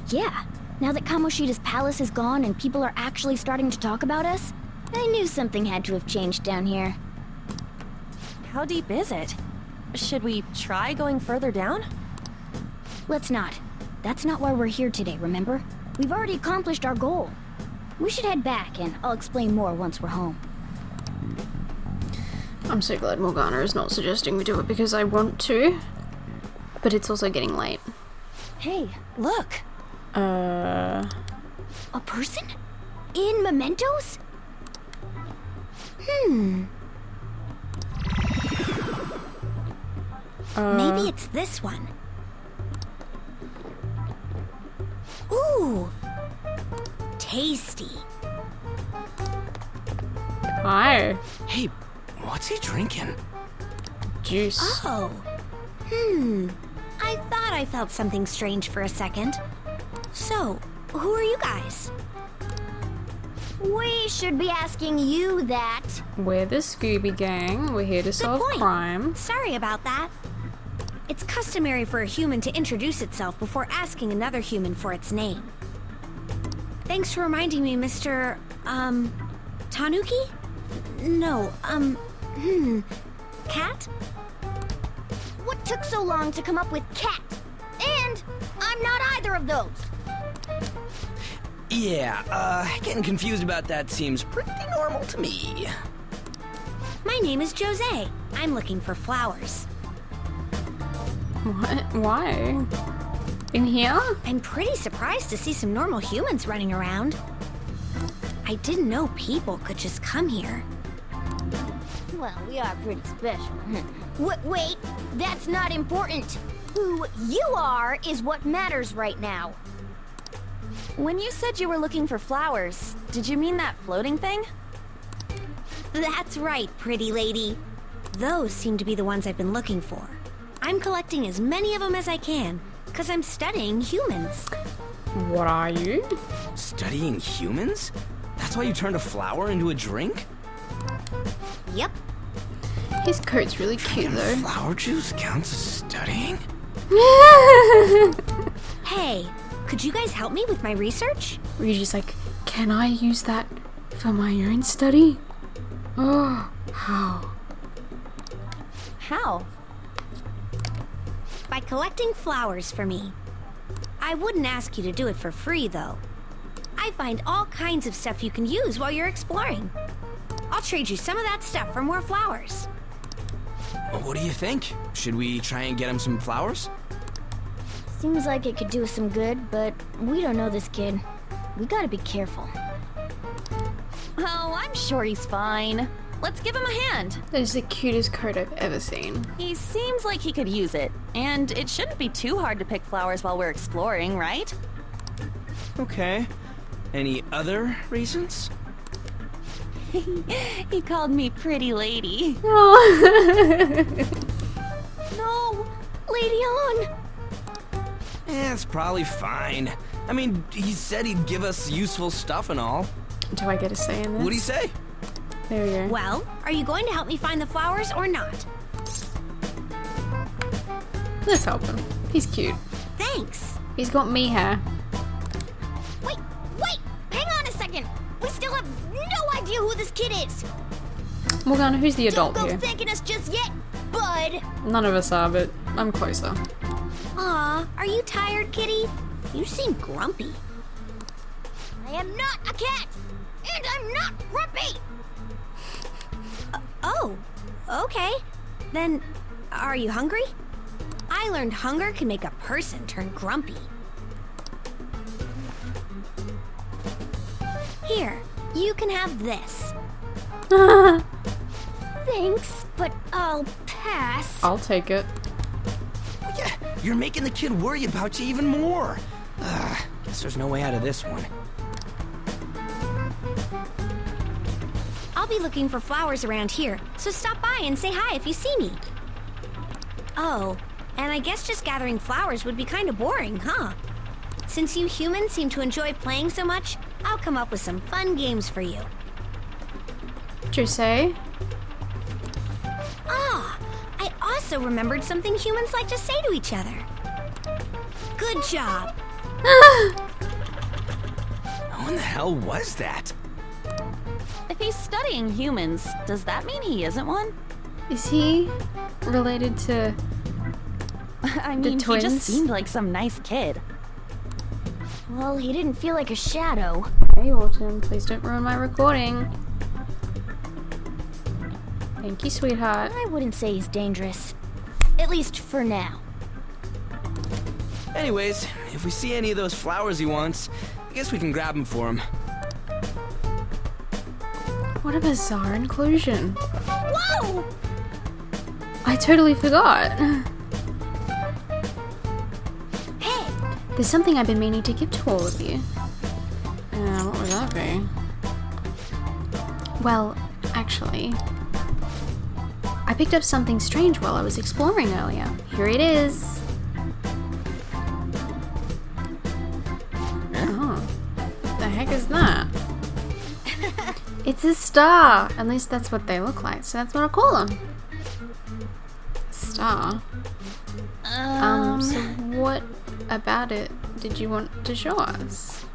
Yeah. Now that Kamoshida's palace is gone and people are actually starting to talk about us, I knew something had to have changed down here. How deep is it? Should we try going further down? Let's not. That's not why we're here today, remember? We've already accomplished our goal. We should head back, and I'll explain more once we're home. I'm so glad Morgana is not suggesting we do it because I want to. But it's also getting late. Hey, look! A person? In Mementos? Maybe it's this one. Ooh! Tasty. Hi. Hey, what's he drinking? Juice. Oh. I thought I felt something strange for a second. So, who are you guys? We should be asking you that. We're the Scooby Gang. We're here to solve point. crime. Sorry about that. It's customary for a human to introduce itself before asking another human for its name. Thanks for reminding me, Mr. Tanuki? No, Cat? What took so long to come up with cat? And I'm not either of those. Yeah, getting confused about that seems pretty normal to me. My name is Jose. I'm looking for flowers. What? Why? In here? I'm pretty surprised to see some normal humans running around. I didn't know people could just come here. Well, we are pretty special. Wait, that's not important. Who you are is what matters right now. When you said you were looking for flowers, did you mean that floating thing? That's right, pretty lady. Those seem to be the ones I've been looking for. I'm collecting as many of them as I can, because I'm studying humans. What are you? Studying humans? That's why you turned a flower into a drink? Yep. His coat's really cute though. Flower juice counts as studying? Hey, could you guys help me with my research? Ryuji's like, can I use that for my own study? Oh, how? How? By collecting flowers for me. I wouldn't ask you to do it for free, though. I find all kinds of stuff you can use while you're exploring. I'll trade you some of that stuff for more flowers. Well, what do you think? Should we try and get him some flowers? Seems like it could do us some good, but we don't know this kid. We gotta be careful. Oh, I'm sure he's fine. Let's give him a hand. That is the cutest coat I've ever seen. He seems like he could use it. And it shouldn't be too hard to pick flowers while we're exploring, right? Okay. Any other reasons? He called me pretty lady. Oh. No! Lady on! It's probably fine. I mean, he said he'd give us useful stuff and all. Do I get a say in this? What'd he say? There we go. Well, are you going to help me find the flowers or not? Let's help him. He's cute. Thanks. He's got me hair. Wait! Hang on a second! We still have no idea who this kid is! Morgana, who's the adult Don't go here? thanking us just yet, bud! None of us are, but I'm closer. Aw, are you tired, kitty? You seem grumpy. I am not a cat! And I'm not grumpy! Oh, okay. Then, are you hungry? I learned hunger can make a person turn grumpy. Here, you can have this. Thanks, but I'll pass. I'll take it. Well, yeah, you're making the kid worry about you even more. Guess there's no way out of this one. I'll be looking for flowers around here, so stop by and say hi if you see me. Oh, and I guess just gathering flowers would be kind of boring, huh? Since you humans seem to enjoy playing so much, I'll come up with some fun games for you. Jose? Ah, I also remembered something humans like to say to each other. Good job. What in the hell was that? If he's studying humans, does that mean he isn't one? Is he related to I mean, he twins? just seemed like some nice kid. Well, he didn't feel like a shadow. Hey, Autumn, please don't ruin my recording. Thank you, sweetheart. I wouldn't say he's dangerous. At least for now. Anyways, if we see any of those flowers he wants, I guess we can grab them for him. What a bizarre inclusion. Whoa! I totally forgot. Hey! There's something I've been meaning to give to all of you. What would that be? Well, actually, I picked up something strange while I was exploring earlier. Here it is. Oh, what the heck is that? It's a star! At least that's what they look like, so that's what I'll call them. Star? So what about it did you want to show us?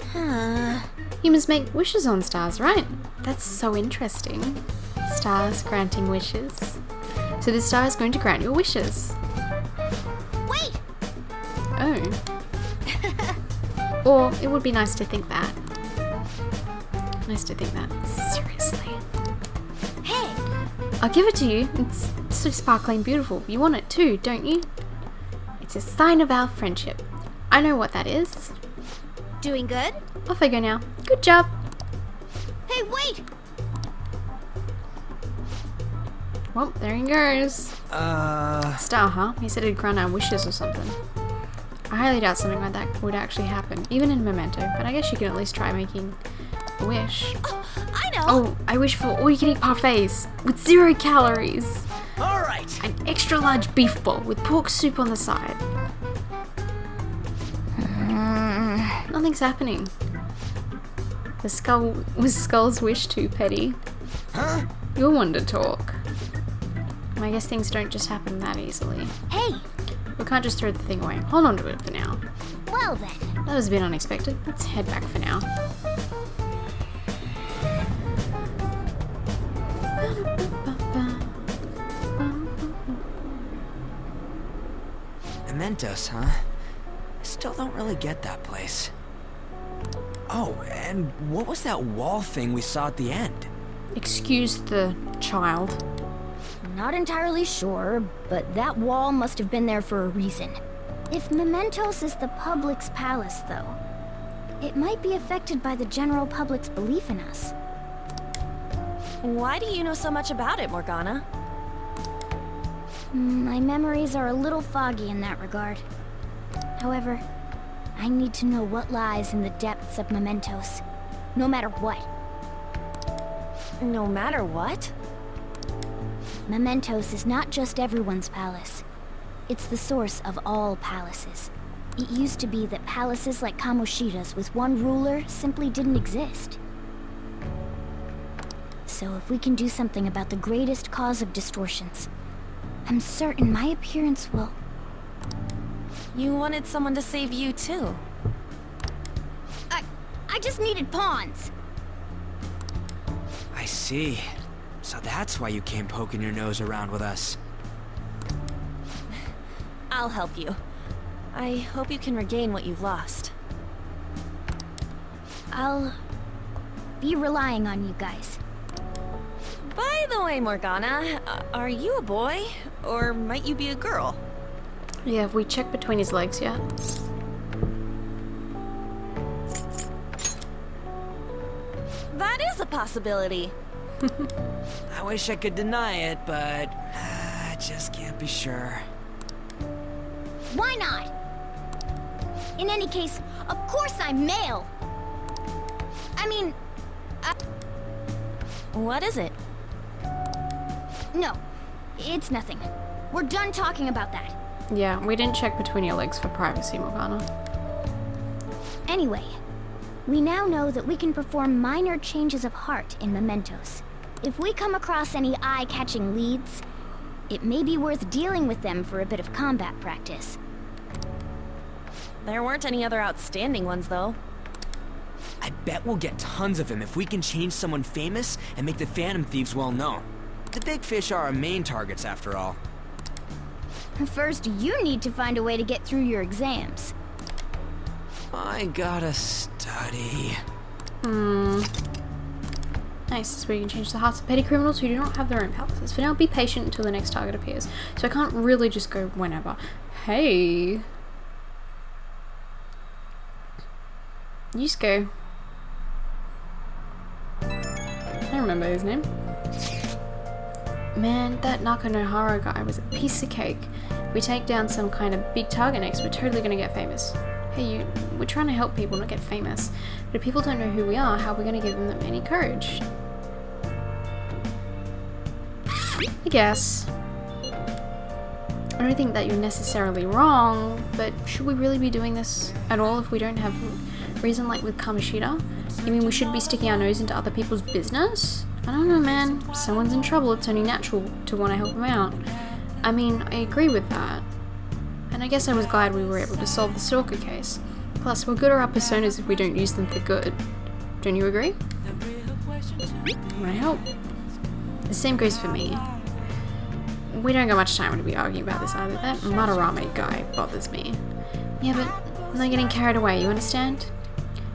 Humans make wishes on stars, right? That's so interesting. Stars granting wishes. So this star is going to grant your wishes. Wait! Oh. Or it would be nice to think that. Nice to think that. Seriously. Hey! I'll give it to you. It's so sparkling beautiful. You want it too, don't you? It's a sign of our friendship. I know what that is. Doing good? Off I go now. Good job. Hey, wait! Well, there he goes. Star, huh? He said he'd grant our wishes or something. I highly doubt something like that would actually happen, even in Memento, but I guess you can at least try making a wish. Oh, I know! Oh, I wish for all-you-can-eat parfaits with 0 calories. Alright! An extra large beef bowl with pork soup on the side. Nothing's happening. Was Skull's wish too petty? Huh? You're one to talk. I guess things don't just happen that easily. Hey! We can't just throw the thing away. Hold on to it for now. Well then. That was a bit unexpected. Let's head back for now. Mementos, huh? I still don't really get that place. Oh, and what was that wall thing we saw at the end? Excuse the child. Not entirely sure, but that wall must have been there for a reason. If Mementos is the public's palace, though, it might be affected by the general public's belief in us. Why do you know so much about it, Morgana? My memories are a little foggy in that regard. However, I need to know what lies in the depths of Mementos, no matter what. No matter what? Mementos is not just everyone's palace. It's the source of all palaces. It used to be that palaces like Kamoshida's with one ruler simply didn't exist. So if we can do something about the greatest cause of distortions, I'm certain my appearance will... You wanted someone to save you, too. I just needed pawns. I see. So that's why you came poking your nose around with us. I'll help you. I hope you can regain what you've lost. I'll be relying on you guys. By the way, Morgana, are you a boy? Or might you be a girl? Yeah, have we checked between his legs yet? That is a possibility. I wish I could deny it, but I just can't be sure. Why not? In any case, of course I'm male. I mean, What is it? No, it's nothing. We're done talking about that. Yeah, we didn't check between your legs for privacy, Morgana. Anyway, we now know that we can perform minor changes of heart in Mementos. If we come across any eye-catching leads, it may be worth dealing with them for a bit of combat practice. There weren't any other outstanding ones, though. I bet we'll get tons of them if we can change someone famous and make the Phantom Thieves well known. The big fish are our main targets, after all. First, you need to find a way to get through your exams. I gotta study. Nice, this is where you can change the hearts of petty criminals who do not have their own palaces. For now, be patient until the next target appears. So I can't really just go whenever. Hey. You just go. I don't remember his name. Man, that Nakanohara guy was a piece of cake. If we take down some kind of big target next, we're totally gonna get famous. Hey, we're trying to help people, not get famous. But if people don't know who we are, how are we gonna give them any courage? I guess. I don't think that you're necessarily wrong, but should we really be doing this at all if we don't have Reason like with Kamoshida? You mean we should be sticking our nose into other people's business? I don't know, man. If someone's in trouble, it's only natural to want to help them out. I mean, I agree with that. And I guess I was glad we were able to solve the stalker case. Plus, what good are our personas if we don't use them for good? Don't you agree? Want to help? The same goes for me. We don't got much time to be arguing about this either. That Madarame guy bothers me. Yeah, but I'm not getting carried away, you understand?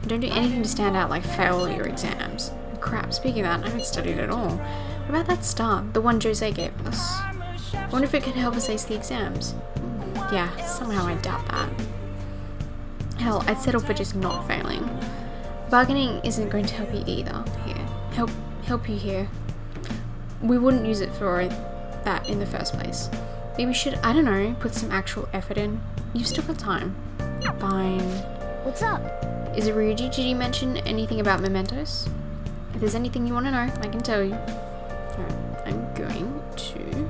Don't do anything to stand out like fail your exams. Crap, speaking of that, I haven't studied at all. What about that star, the one Jose gave us? I wonder if it could help us ace the exams. Yeah, somehow I doubt that. Hell, I'd settle for just not failing. Bargaining isn't going to help you either. Here, help you here. We wouldn't use it for that in the first place. Maybe we should, I don't know, put some actual effort in. You've still got time. Fine. What's up? Is it Ryuji? Did you mention anything about Mementos? If there's anything you want to know, I can tell you. Alright, I'm going to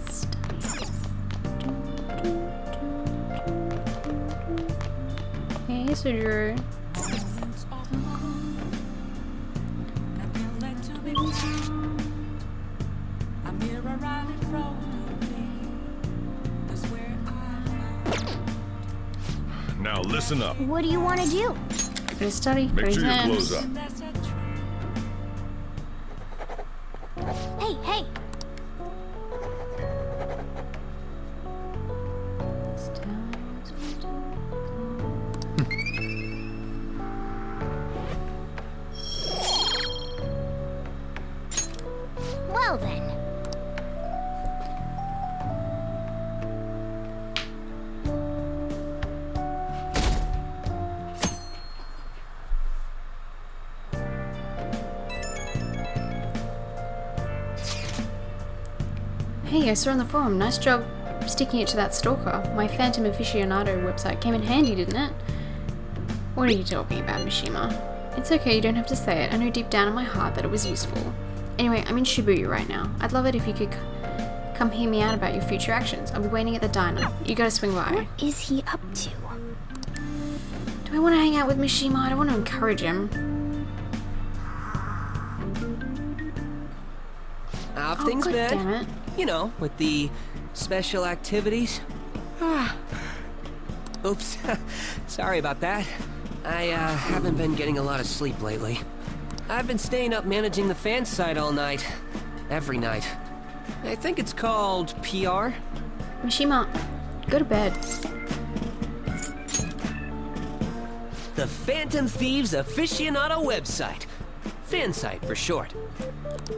study. Hey, Sujuru. Now listen up. What do you want to do? Gonna study. Make sure you exams. close up. Hey, hey! Well then. Hey, I saw on the forum. Nice job sticking it to that stalker. My Phantom Aficionado website came in handy, didn't it? What are you talking about, Mishima? It's okay, you don't have to say it. I know deep down in my heart that it was useful. Anyway, I'm in Shibuya right now. I'd love it if you could come hear me out about your future actions. I'll be waiting at the diner. You gotta swing by. What is he up to? Do I want to hang out with Mishima? I don't want to encourage him. How have things God been? damn it. You know, with the special activities. Oops. Sorry about that. I haven't been getting a lot of sleep lately. I've been staying up managing the fan site all night. Every night. I think it's called PR. Mishima, go to bed. The Phantom Thieves Aficionado website. Fan site for short.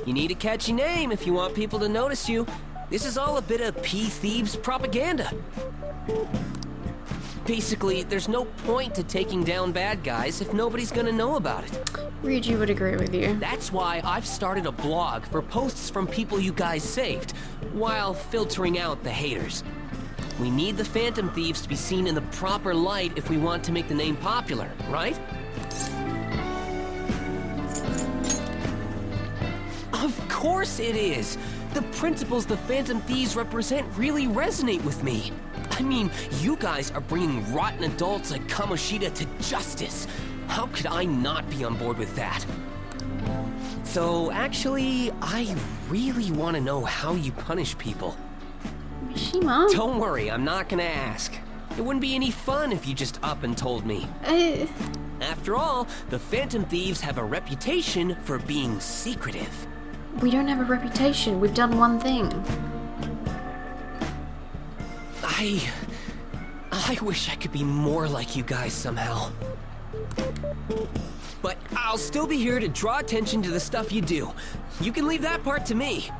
You need a catchy name if you want people to notice you. This is all a bit of P-Thieves propaganda. Basically, there's no point to taking down bad guys if nobody's gonna know about it. Ryuji would agree with you. That's why I've started a blog for posts from people you guys saved, while filtering out the haters. We need the Phantom Thieves to be seen in the proper light if we want to make the name popular, right? Of course it is! The principles the Phantom Thieves represent really resonate with me. I mean, you guys are bringing rotten adults like Kamoshida to justice. How could I not be on board with that? So, actually, I really want to know how you punish people. Mishima? Don't worry, I'm not gonna ask. It wouldn't be any fun if you just up and told me. After all, the Phantom Thieves have a reputation for being secretive. We don't have a reputation. We've done one thing. I wish I could be more like you guys somehow. But I'll still be here to draw attention to the stuff you do. You can leave that part to me.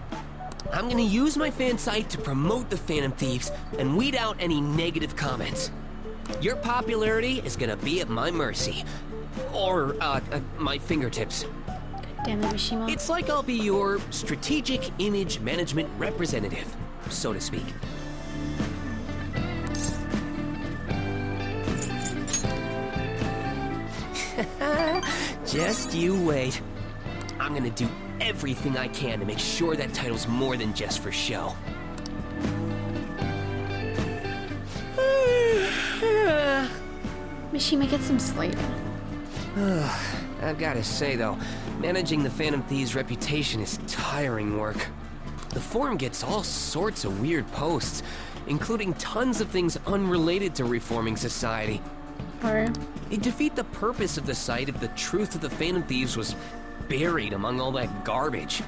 I'm gonna use my fan site to promote the Phantom Thieves and weed out any negative comments. Your popularity is gonna be at my mercy. Or, my fingertips. Damn it, Mishima. It's like I'll be your strategic image management representative, so to speak. Just you wait. I'm gonna do everything I can to make sure that title's more than just for show. Mishima, get some sleep. I've gotta say though, managing the Phantom Thieves' reputation is tiring work. The forum gets all sorts of weird posts, including tons of things unrelated to reforming society. Oh. It'd defeat the purpose of the site if the truth of the Phantom Thieves was buried among all that garbage.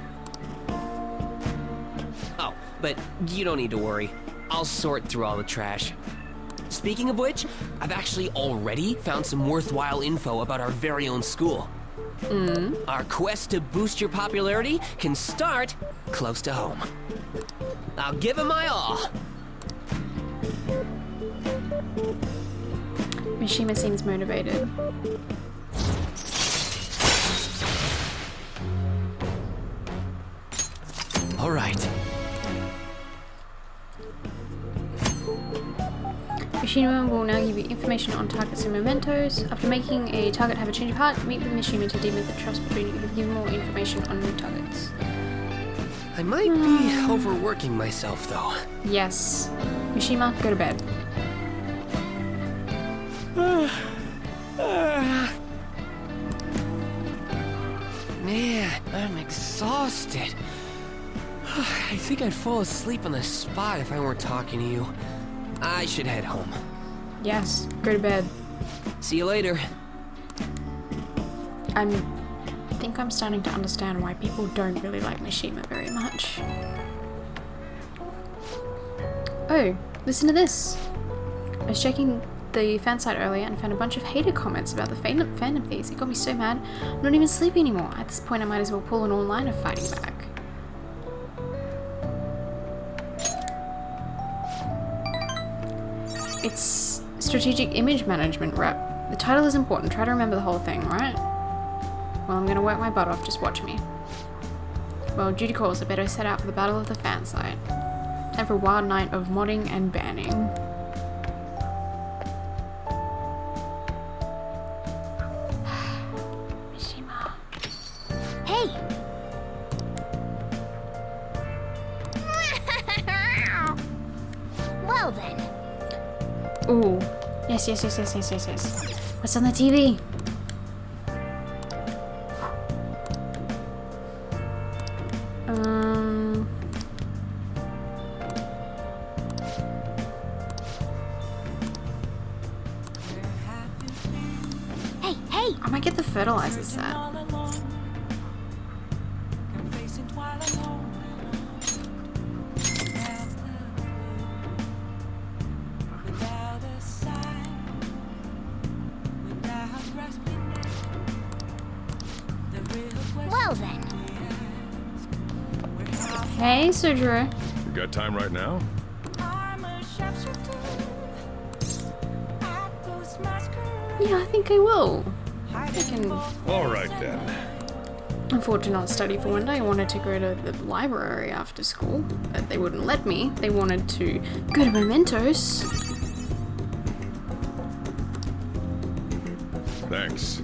Oh, but you don't need to worry. I'll sort through all the trash. Speaking of which, I've actually already found some worthwhile info about our very own school. Our quest to boost your popularity can start close to home. I'll give it my all. Mishima seems motivated. All right. Mishima will now give you information on targets and mementos. After making a target have a change of heart, meet with Mishima to deem the trust between you. He'll give more information on new targets. I might be overworking myself, though. Yes. Mishima, go to bed. Man, I'm exhausted. I think I'd fall asleep on the spot if I weren't talking to you. I should head home. Yes, go to bed. See you later. I think I'm starting to understand why people don't really like Mishima very much. Oh, listen to this. I was checking the fan site earlier and found a bunch of hater comments about the Phantom Thieves. It got me so mad, I'm not even sleepy anymore. At this point, I might as well pull an all-nighter fighting back. It's Strategic Image Management Rep. The title is important. Try to remember the whole thing, right? Well, I'm gonna work my butt off. Just watch me. Well, duty calls. I better set out for the Battle of the Fan Site. Time for a wild night of modding and banning. Mishima. Hey! Well then. Ooh. Yes. What's on the TV? Hey! I might get the fertilizer set. Well then. Hey, Sudra. You got time right now? Yeah, I think I will. I can All right then. afford to not study for one day. I wanted to go to the library after school, but they wouldn't let me. They wanted to go to Mementos. Thanks.